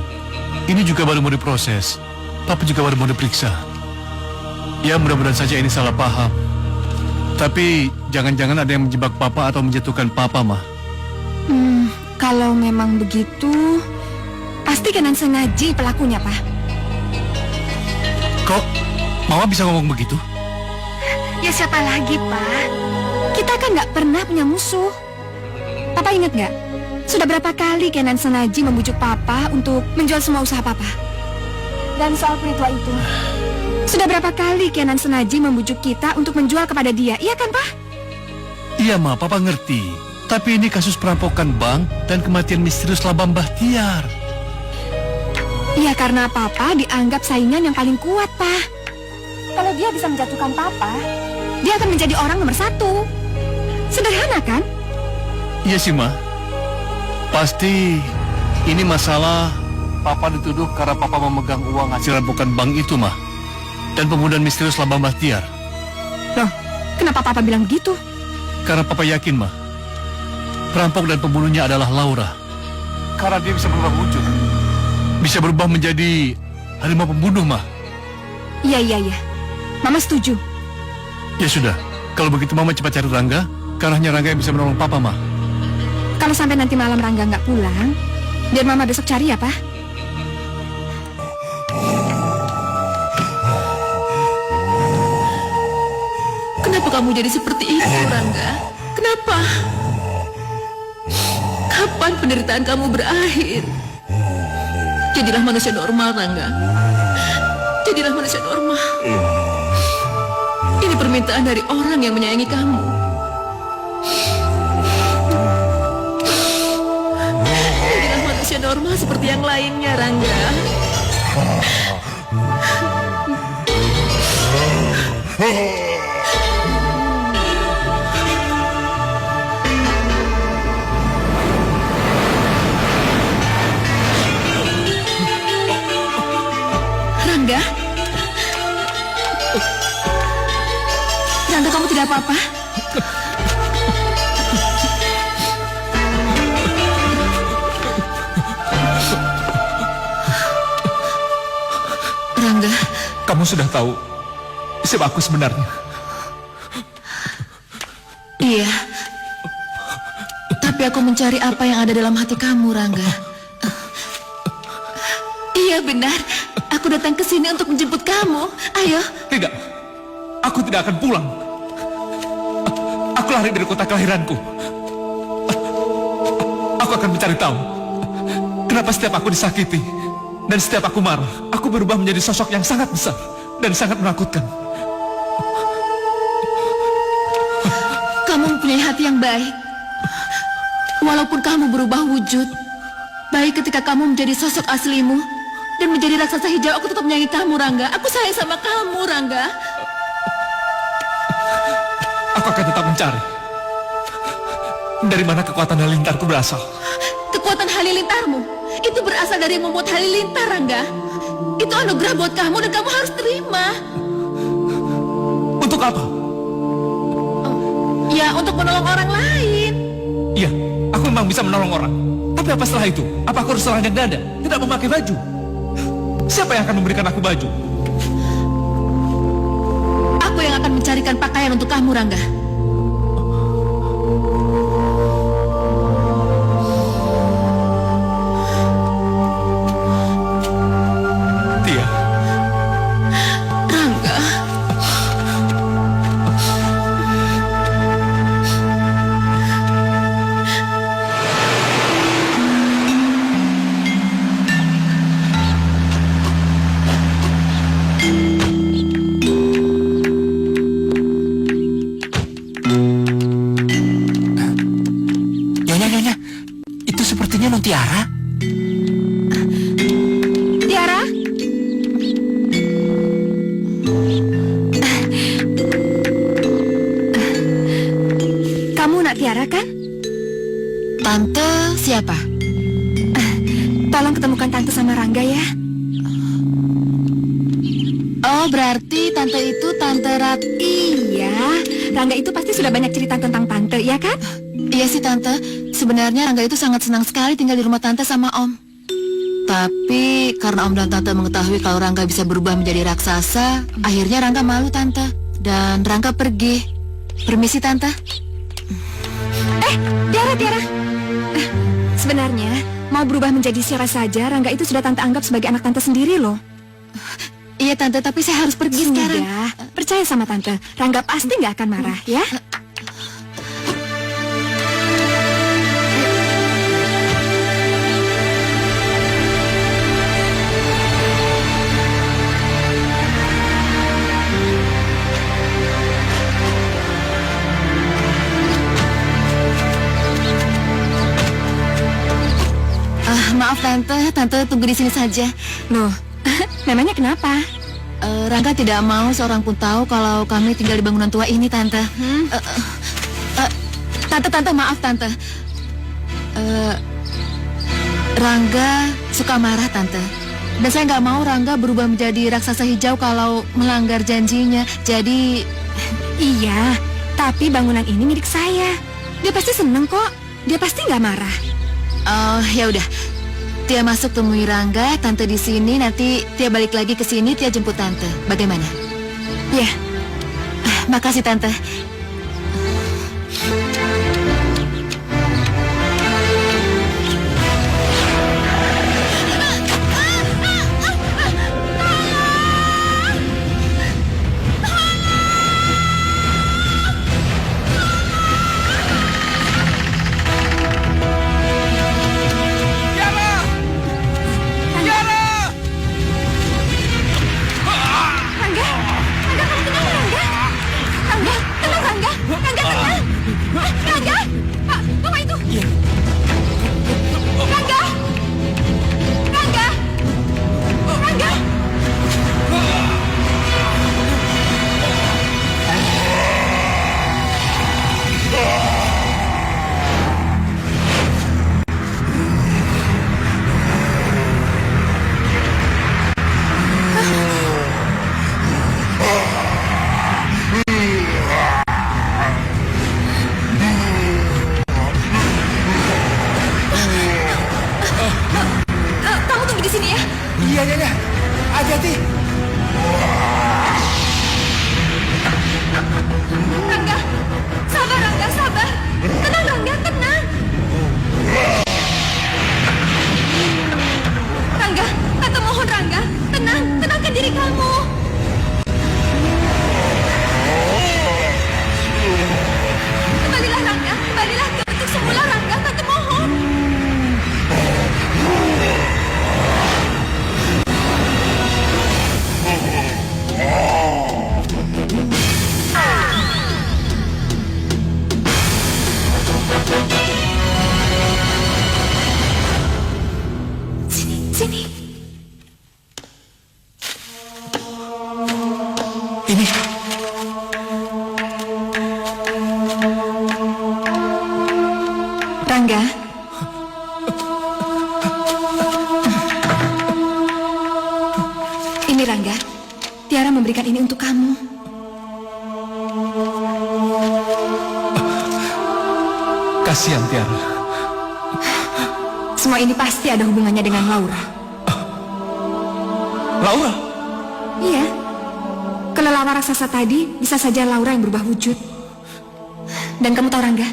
Ini juga baru mau diproses. Papa juga baru mau diperiksa. Ya, mudah-mudahan saja ini salah paham. Tapi jangan-jangan ada yang menjebak Papa atau menjatuhkan Papa, Ma. Kalau memang begitu, pasti Kenan sengaja pelakunya, Pak. Kok Mama bisa ngomong begitu? Ya siapa lagi, Pak? Kita kan nggak pernah punya musuh. Papa ingat nggak? Sudah berapa kali Kenan sengaja membujuk Papa untuk menjual semua usaha Papa. Dan soal peritua itu, sudah berapa kali Kenan sengaja membujuk kita untuk menjual kepada dia, iya kan, Pak? Iya, Ma. Papa ngerti. Tapi ini kasus perampokan bank dan kematian misterius Labam Bahtiar. Iya, karena Papa dianggap saingan yang paling kuat, Pak. Kalau dia bisa menjatuhkan Papa, dia akan menjadi orang nomor 1. Sederhana kan? Iya sih, Ma. Pasti ini masalah Papa dituduh karena Papa memegang uang hasil rampokan bank itu, Ma. Dan pembunuhan misterius Lambang Bahtiar. Loh, kenapa Papa bilang begitu? Karena Papa yakin, Ma, perampok dan pembunuhnya adalah Laura. Karena dia bisa berubah wujud. Bisa berubah menjadi harimau pembunuh, Ma. Iya. Mama setuju. Ya sudah, kalau begitu Mama cepat cari Rangga. Karena hanya Rangga yang bisa menolong Papa, Ma. Kalau sampai nanti malam Rangga nggak pulang, biar Mama besok cari ya, Pak. Kenapa kamu jadi seperti itu, Rangga? Kenapa? Kapan penderitaan kamu berakhir? Jadilah manusia normal, Rangga. Jadilah manusia normal. Ini permintaan dari orang yang menyayangi kamu. Jadilah manusia normal seperti yang lainnya, Rangga. Rangga? Rangga, kamu tidak apa-apa? Rangga, Kamu sudah tahu siapa aku sebenarnya. iya. Tapi aku mencari apa yang ada dalam hati kamu, Rangga. Iya, benar. Aku datang ke sini untuk menjemput kamu. Ayo. Tidak, aku tidak akan pulang. Aku lari dari kota kelahiranku. Aku akan mencari tahu kenapa setiap aku disakiti dan setiap aku marah, aku berubah menjadi sosok yang sangat besar dan sangat menakutkan. Kamu mempunyai hati yang baik. Walaupun kamu berubah wujud, baik ketika kamu menjadi sosok aslimu dan menjadi raksasa hijau, aku tetap menyayangi kamu, Rangga. Aku sayang sama kamu, Rangga. Aku akan tetap mencari dari mana kekuatan halilintarku berasal. Kekuatan halilintarmu itu berasal dari yang membuat halilintar, Rangga. Itu anugerah buat kamu dan kamu harus terima. Untuk apa? Ya, untuk menolong orang lain. Iya, aku memang bisa menolong orang. Tapi apa setelah itu? Apa aku harus telanjang dada, tidak memakai baju? Siapa yang akan memberikan aku baju? Aku yang akan mencarikan pakaian untuk kamu, Rangga. Tia, Rangga. Nyonya, itu sepertinya Non Tiara. Tiara? Kamu nak Tiara kan? Tante siapa? Tolong ketemukan Tante sama Rangga ya. Oh, berarti tante itu Tante Ratih. Iya, Rangga itu pasti sudah banyak cerita tentang Tante, ya kan? Iya sih, Tante. Sebenarnya Rangga itu sangat senang sekali tinggal di rumah Tante sama Om. Tapi karena Om dan Tante mengetahui kalau Rangga bisa berubah menjadi raksasa, akhirnya Rangga malu, Tante. Dan Rangga pergi. Permisi, Tante. Tiara. Sebenarnya, mau berubah menjadi siapa saja, Rangga itu sudah Tante anggap sebagai anak Tante sendiri loh. Iya, Tante, tapi saya harus pergi sekarang. Sudah, percaya sama Tante. Rangga pasti nggak akan marah, ya? Maaf, Tante tunggu di sini saja. Loh, memangnya kenapa? Rangga tidak mau seorang pun tahu kalau kami tinggal di bangunan tua ini, Tante. Tante, maaf Tante. Rangga suka marah Tante. Dan saya nggak mau Rangga berubah menjadi raksasa hijau kalau melanggar janjinya. Jadi... Iya, tapi bangunan ini milik saya. Dia pasti seneng kok. Dia pasti nggak marah. Oh, ya udah. Tia masuk temui Rangga, Tante di sini. Nanti Tia balik lagi ke sini, Tia jemput Tante. Bagaimana? Ya, Makasih Tante. kamu tunggu di sini ya. Iya. Hati-hati. Rangga, sabar Rangga, sabar. Tenang Rangga, tenang. Rangga, Tante mohon Rangga, tenangkan diri kamu. Kembalilah Rangga, kembalilah ke bentuk semula Rangga, Tante mohon. Sini. Ini. Rangga. Ini Rangga. Tiara memberikan ini untuk kamu. Kasihan Tiara. Semua ini pasti ada hubungannya dengan Laura. Laura? Iya. Kelelawar raksasa tadi bisa saja Laura yang berubah wujud. Dan kamu tahu Rangga,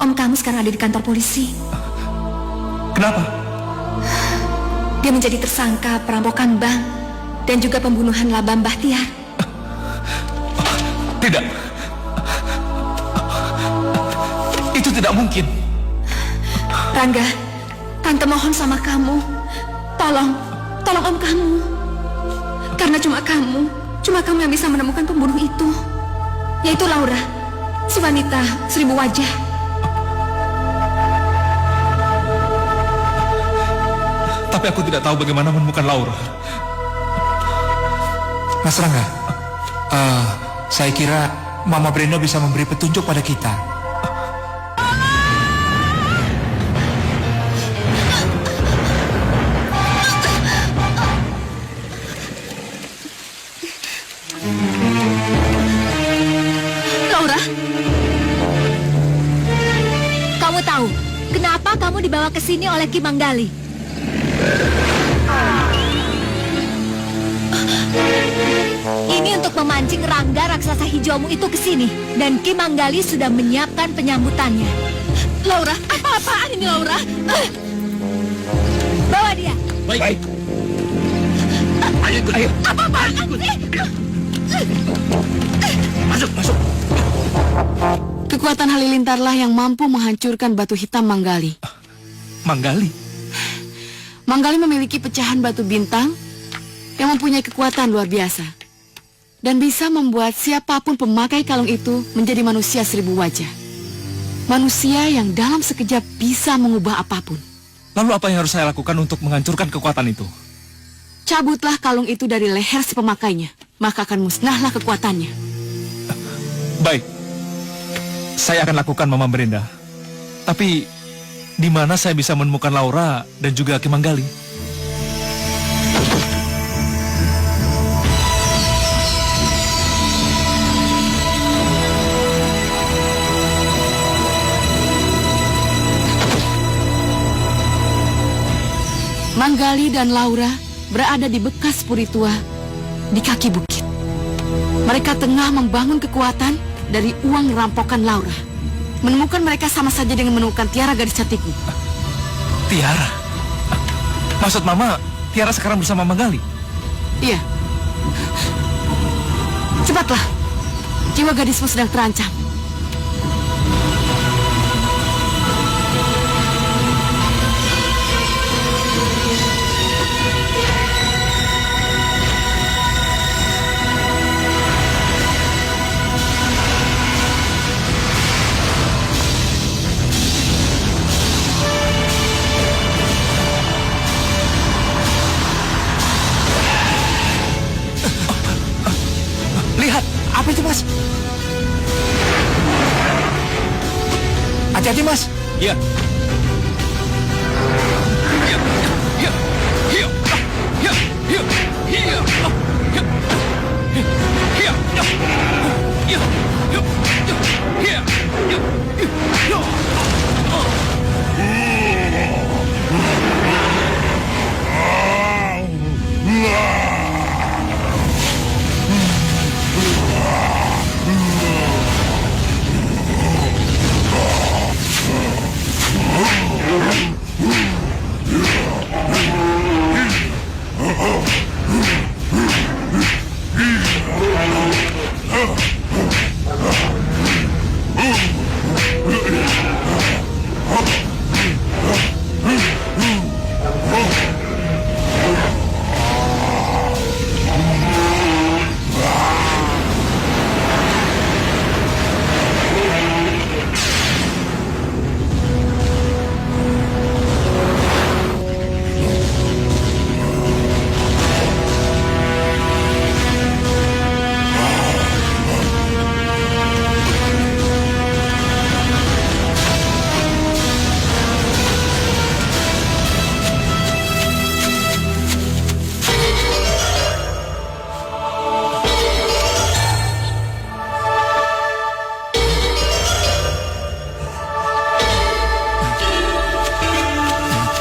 om kamu sekarang ada di kantor polisi. Kenapa? Dia menjadi tersangka perampokan bank dan juga pembunuhan laba Mbah Tiar. Tidak. Itu tidak mungkin. Rangga, Tante mohon sama kamu. Tolong om kamu. Karena cuma kamu yang bisa menemukan pembunuh itu. Yaitu Laura, si wanita 1000 wajah. Tapi aku tidak tahu bagaimana menemukan Laura. Mas Rangga, saya kira Mama Brenda bisa memberi petunjuk pada kita. Laura, kamu tahu kenapa kamu dibawa ke sini oleh Ki Manggali? Ini untuk memancing Rangga raksasa hijaumu itu ke sini. Dan Ki Manggali sudah menyiapkan penyambutannya. Laura, apa-apaan ini Laura? Bawa dia. Baik. Ayo. Apa-apaan sih? Masuk. Kekuatan halilintarlah yang mampu menghancurkan batu hitam Manggali. Manggali? Manggali memiliki pecahan batu bintang yang mempunyai kekuatan luar biasa. Dan bisa membuat siapapun pemakai kalung itu menjadi manusia 1000 wajah. Manusia yang dalam sekejap bisa mengubah apapun. Lalu apa yang harus saya lakukan untuk menghancurkan kekuatan itu? Cabutlah kalung itu dari leher si pemakainya, maka akan musnahlah kekuatannya. Baik. saya akan lakukan, Mama Brenda. Tapi di mana saya bisa menemukan Laura dan juga Ki Manggali? Manggali dan Laura berada di bekas puri tua di kaki bukit. Mereka tengah membangun kekuatan dari uang rampokan Laura. Menemukan mereka sama saja dengan menemukan Tiara gadis cantikmu. Tiara? Maksud Mama, Tiara sekarang bersama Manggali? Iya. Cepatlah. Jiwa gadismu sedang terancam. Lihat, apa itu, Mas? Hati-hati, Mas. Iya.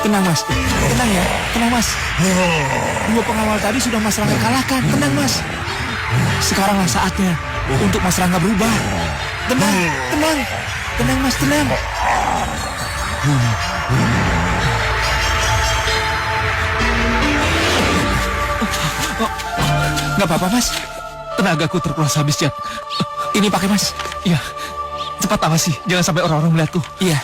Tenang, Mas. Tenang ya. Tenang, Mas. Dua pengawal tadi sudah Mas Rangga kalahkan. Tenang, Mas. Sekaranglah saatnya untuk Mas Rangga berubah. Tenang, tenang. Tenang, Mas, tenang. Nggak apa-apa, Mas. Tenagaku terkuras habis, Jack. Ini pakai, Mas. Iya. Cepat awasi, jangan sampai orang-orang melihatku. Iya.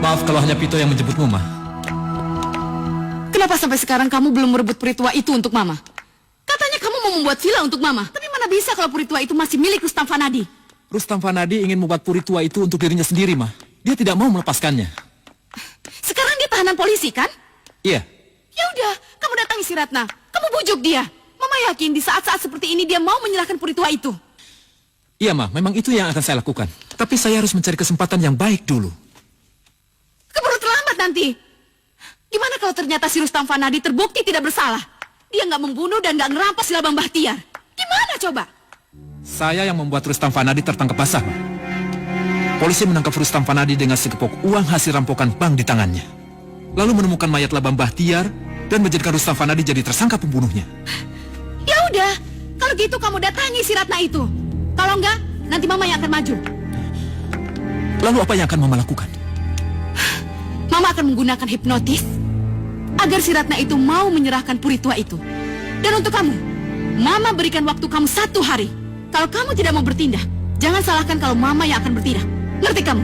Maaf kalau hanya Pito yang menjemputmu, Ma. Kenapa sampai sekarang kamu belum merebut puri tua itu untuk Mama? Katanya kamu mau membuat villa untuk Mama. Tapi mana bisa kalau puri tua itu masih milik Rustam Fanadi? Rustam Fanadi ingin membuat puri tua itu untuk dirinya sendiri, Ma. Dia tidak mau melepaskannya. Sekarang dia tahanan polisi, kan? Iya. Ya udah, kamu datangi si Ratna. Kamu bujuk dia. Mama yakin di saat-saat seperti ini dia mau menyerahkan puri tua itu. Iya, Ma. Memang itu yang akan saya lakukan. Tapi saya harus mencari kesempatan yang baik dulu. Keburu terlambat nanti. Gimana kalau ternyata si Rustam Fanadi terbukti tidak bersalah? Dia nggak membunuh dan nggak ngerampas Labang Bahtiar. Gimana coba? Saya yang membuat Rustam Fanadi tertangkap basah, Ma. Polisi menangkap Rustam Fanadi dengan sekepok uang hasil rampokan bank di tangannya. Lalu menemukan mayat Labang Bahtiar dan menjadikan Rustam Fanadi jadi tersangka pembunuhnya. Ya udah, kalau gitu kamu datangi si Ratna itu. Kalau enggak, nanti Mama yang akan maju. Lalu apa yang akan Mama lakukan? Mama akan menggunakan hipnotis agar si Ratna itu mau menyerahkan puri tua itu. Dan untuk kamu, Mama berikan waktu kamu 1 hari. Kalau kamu tidak mau bertindak, jangan salahkan kalau Mama yang akan bertindak. Ngerti kamu?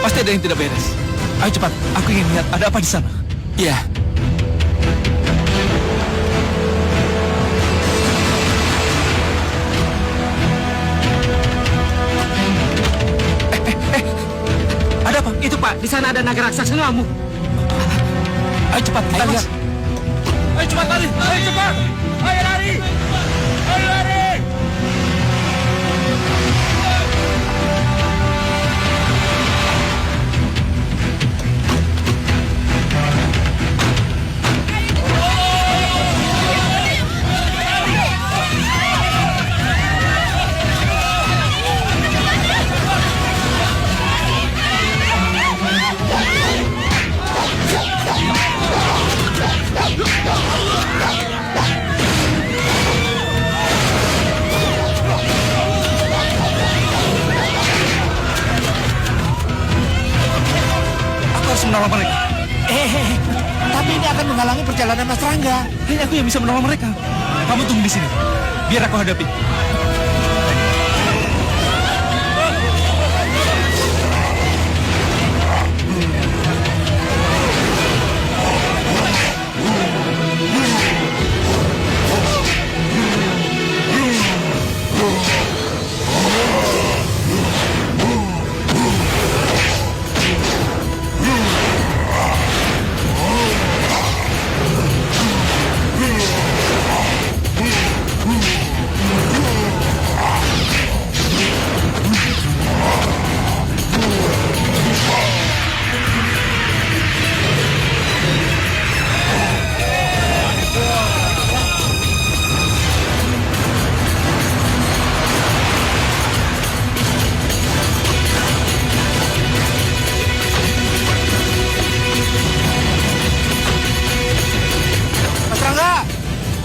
Pasti ada yang tidak beres. Ayo cepat, aku ingin lihat ada apa di sana. Ya. Ada apa? Itu Pak, di sana ada naga raksasa ngamuk. Ayo cepat, kita lihat. Ayo cepat lari, ayo cepat. Ayo lari. Ayo lari. Menolong mereka. Tapi ini akan menghalangi perjalanan Mas Rangga. Hanya aku yang bisa menolong mereka. Kamu tunggu di sini. Biar aku hadapi.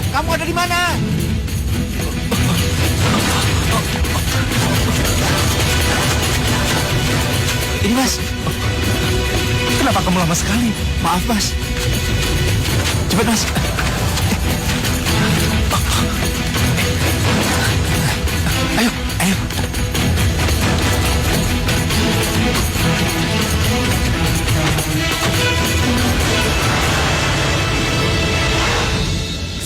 Kamu ada di mana? Ini Mas. Kenapa kamu lama sekali? Maaf Mas. Cepat Mas. Ayo, ayo.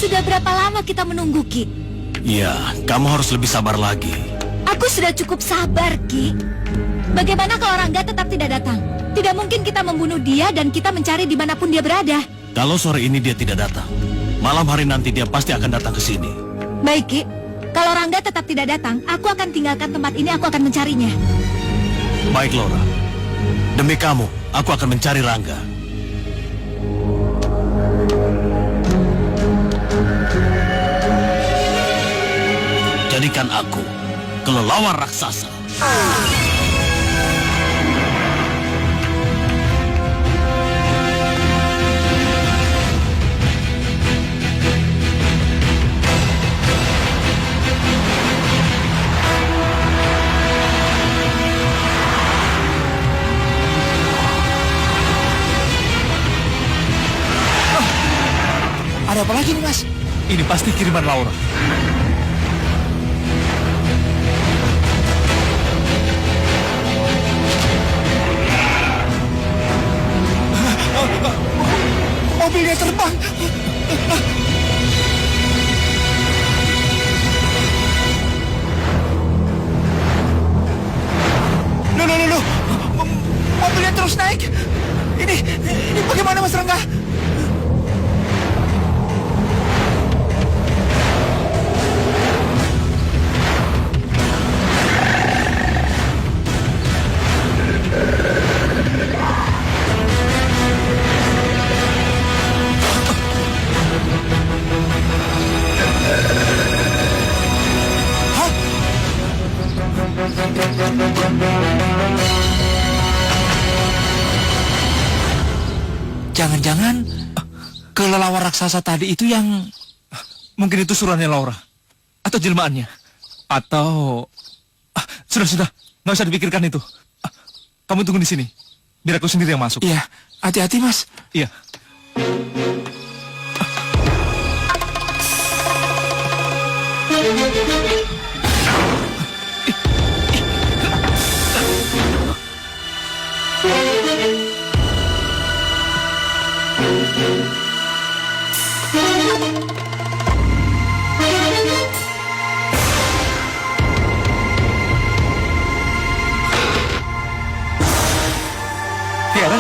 Sudah berapa lama kita menunggu, Ki? Iya, kamu harus lebih sabar lagi. Aku sudah cukup sabar, Ki. Bagaimana kalau Rangga tetap tidak datang? Tidak mungkin kita membunuh dia dan kita mencari dimanapun dia berada. Kalau sore ini dia tidak datang, malam hari nanti dia pasti akan datang ke sini. Baik, Ki. Kalau Rangga tetap tidak datang, aku akan tinggalkan tempat ini, aku akan mencarinya. Baik, Laura. Demi kamu, aku akan mencari Rangga. Jadikan aku kelelawar raksasa. Ada apa lagi nih Mas? Ini pasti kiriman Laura. Mobilnya terbang. Loh. Mobilnya terus naik. Ini bagaimana Mas Rangga? jangan-jangan kelelawar raksasa tadi itu yang... Mungkin itu suruhannya Laura. Atau jelmaannya. Atau... Sudah. Nggak usah dipikirkan itu. Kamu tunggu di sini. Biar aku sendiri yang masuk. Iya, hati-hati Mas. Iya. Tiara?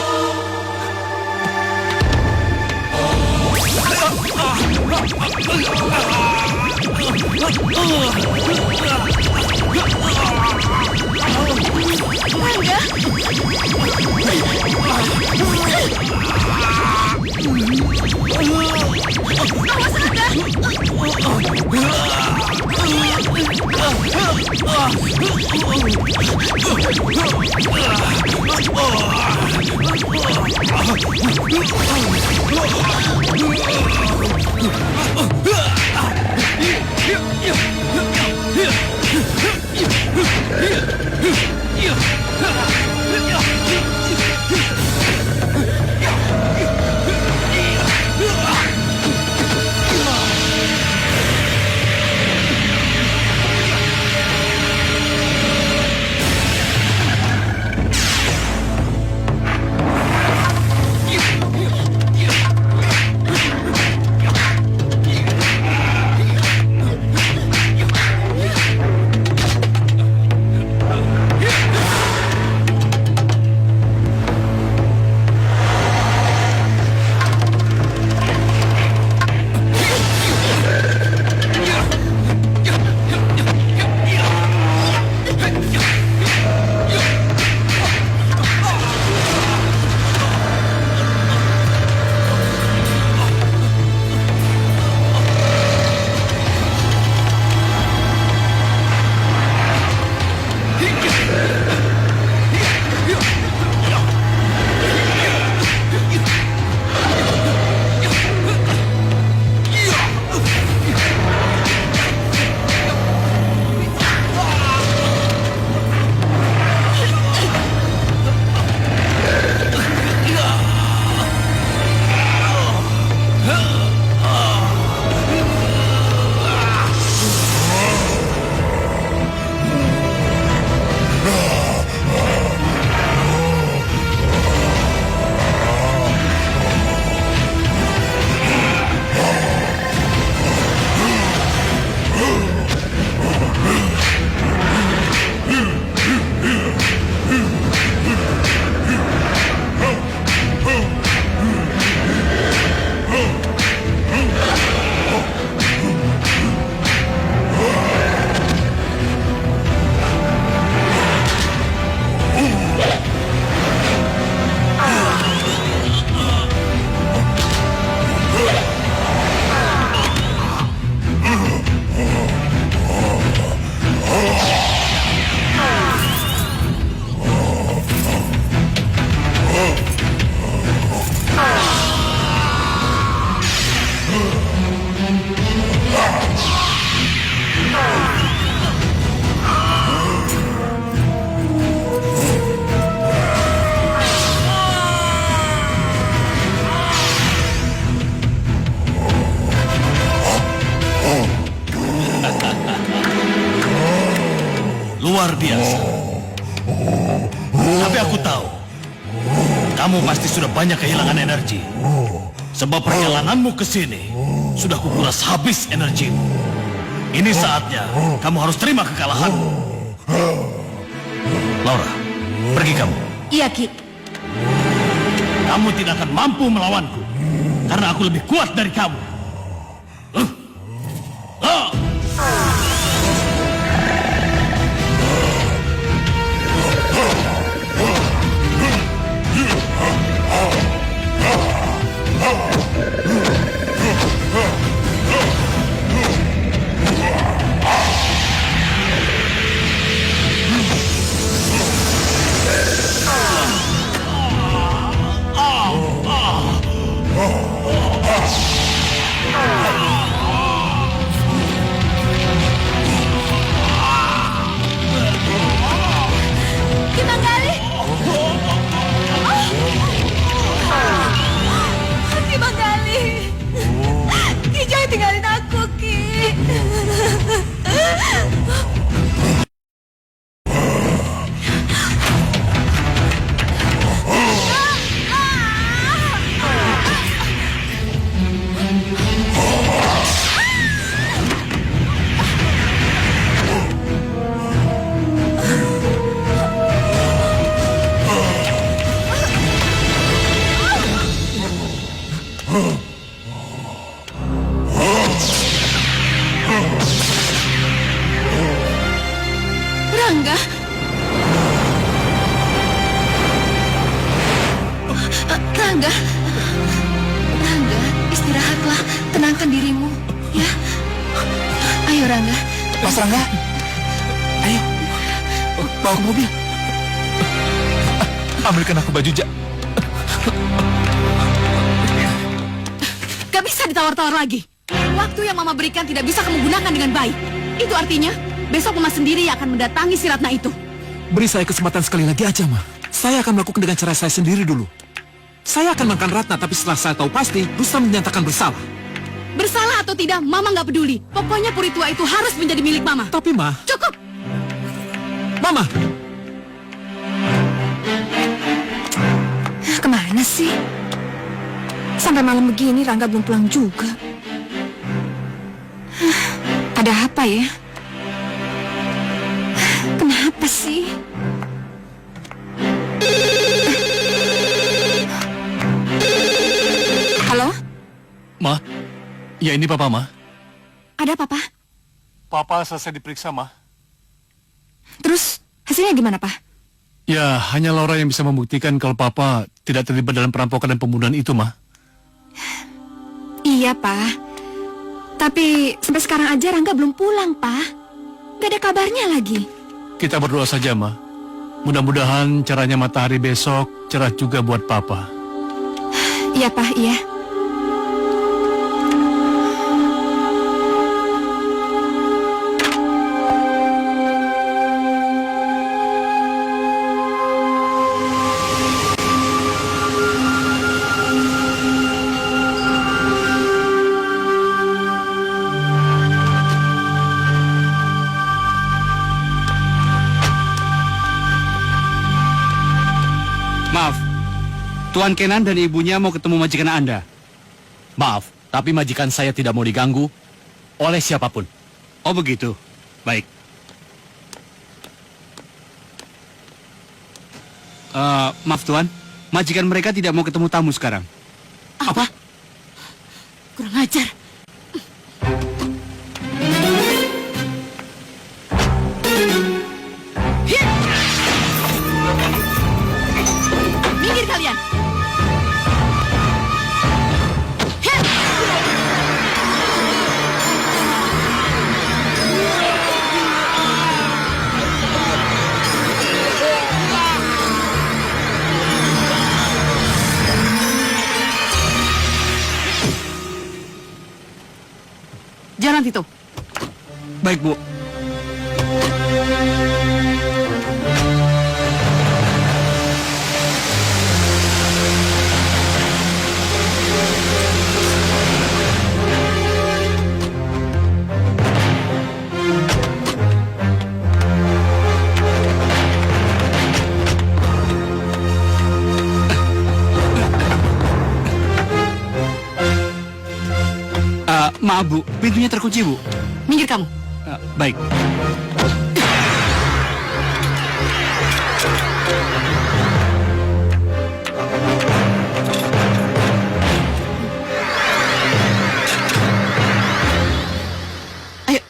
Luar biasa. Tapi aku tahu, kamu pasti sudah banyak kehilangan energi. Sebab perjalananmu ke sini sudah kukuras habis energimu. Ini saatnya kamu harus terima kekalahanmu. Laura, pergi kamu. Iya, Ki. Kamu tidak akan mampu melawanku, karena aku lebih kuat dari kamu. Rangga, Rangga, istirahatlah, tenangkan dirimu, ya. Ayo Rangga. Mas Rangga, ayo, bawa ke mobil. Ambilkan aku baju Gak bisa ditawar-tawar lagi. Waktu yang Mama berikan tidak bisa kamu gunakan dengan baik. Itu artinya, besok Mama sendiri yang akan mendatangi si Ratna itu. Beri saya kesempatan sekali lagi aja, Ma. Saya akan melakukan dengan cara saya sendiri dulu. Saya akan makan Ratna, tapi setelah saya tahu pasti, Rustam menyatakan bersalah. Bersalah atau tidak, Mama nggak peduli. Pokoknya puri tua itu harus menjadi milik Mama. Tapi, Ma... Cukup! Mama! Kemana sih? Sampai malam begini Rangga belum pulang juga. Ada apa ya? Kenapa sih? Halo? Ma, ya ini Papa, Ma. Ada Papa? Papa selesai diperiksa, Ma. Terus hasilnya gimana, Pak? Ya, hanya Laura yang bisa membuktikan kalau Papa tidak terlibat dalam perampokan dan pembunuhan itu, Ma. Iya, Pak. Tapi sampai sekarang aja Rangga belum pulang, Pak. Gak ada kabarnya lagi. Kita berdoa saja, Ma. Mudah-mudahan caranya matahari besok cerah juga buat Papa. Iya, Pak, iya. Maaf, Tuan Kenan dan ibunya mau ketemu majikan Anda. Maaf, tapi majikan saya tidak mau diganggu oleh siapapun. Oh begitu, baik. Maaf Tuan, majikan mereka tidak mau ketemu tamu sekarang. Apa? Kurang ajar. Minggir kalian. Jangan Tito. Baik Bu. Maaf Bu, pintunya terkunci Bu. Minggir kamu. Baik. Ayo.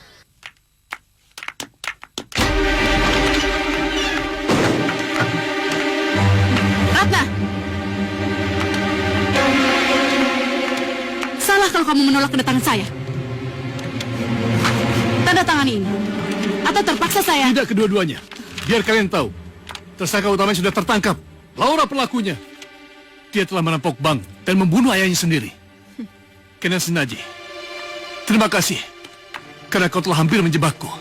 Ratna. Salah kalau kamu menolak kedatangan saya. Tanda tangan ini. Atau terpaksa saya... Tidak kedua-duanya. Biar kalian tahu. Tersangka utamanya sudah tertangkap. Laura pelakunya. Dia telah merampok bank dan membunuh ayahnya sendiri. Kenan Senaji, terima kasih. Karena kau telah hampir menjebakku.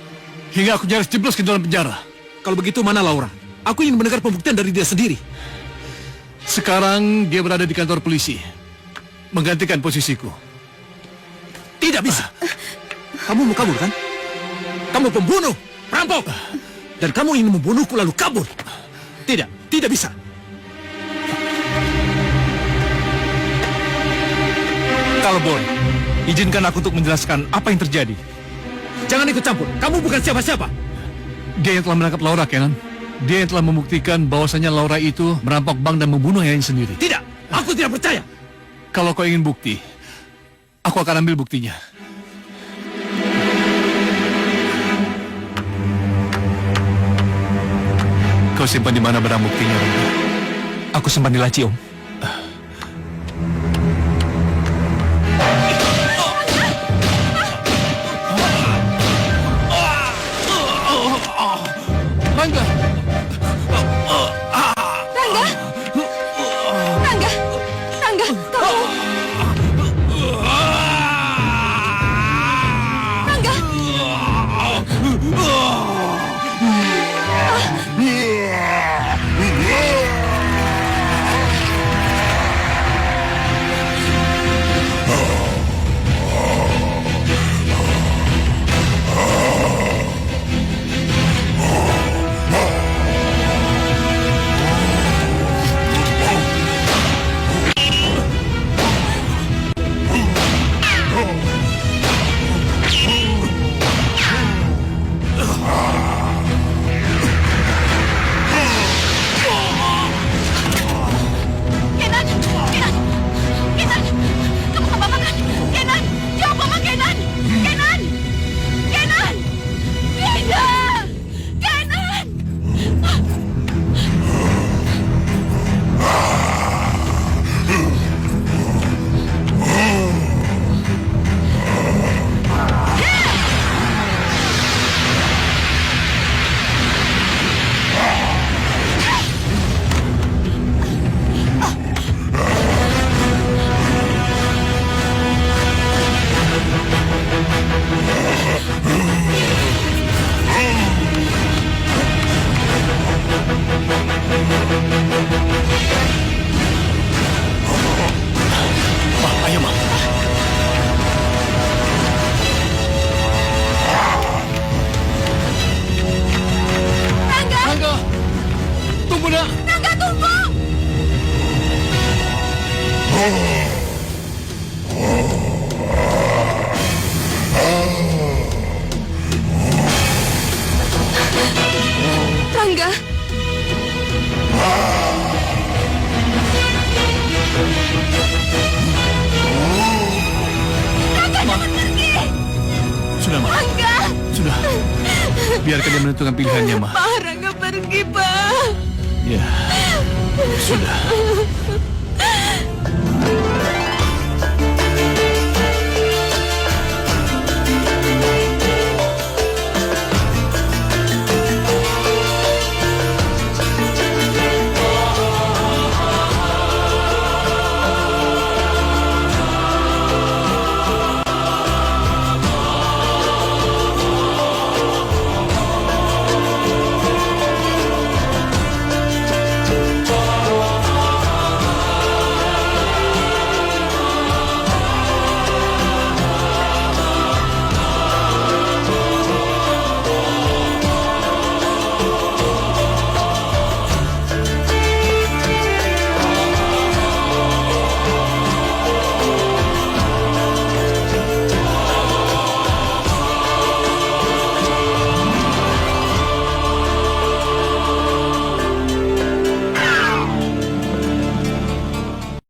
Hingga aku nyaris jeblos ke dalam penjara. Kalau begitu mana Laura? Aku ingin mendengar pembuktian dari dia sendiri. Sekarang dia berada di kantor polisi. Menggantikan posisiku. Tidak bisa. Kamu mau kabur kan? Kamu pembunuh, perampok. Dan kamu ingin membunuhku lalu kabur. Tidak, tidak bisa. Kalau Boy, izinkan aku untuk menjelaskan apa yang terjadi. Jangan ikut campur. Kamu bukan siapa-siapa. Dia yang telah menangkap Laura, Kenan. Dia yang telah membuktikan bahwasanya Laura itu merampok bank dan membunuh ayahnya sendiri. Tidak, aku tidak percaya. Kalau kau ingin bukti, aku akan ambil buktinya. Kau simpan di mana barang buktinya, Rangga? Aku simpan di laci, Om. Rangga. Sudah, Ma. Rangga. Sudah. Biarkan dia menentukan pilihannya, Ma. Pak, Rangga pergi, Pak. Ya. Sudah.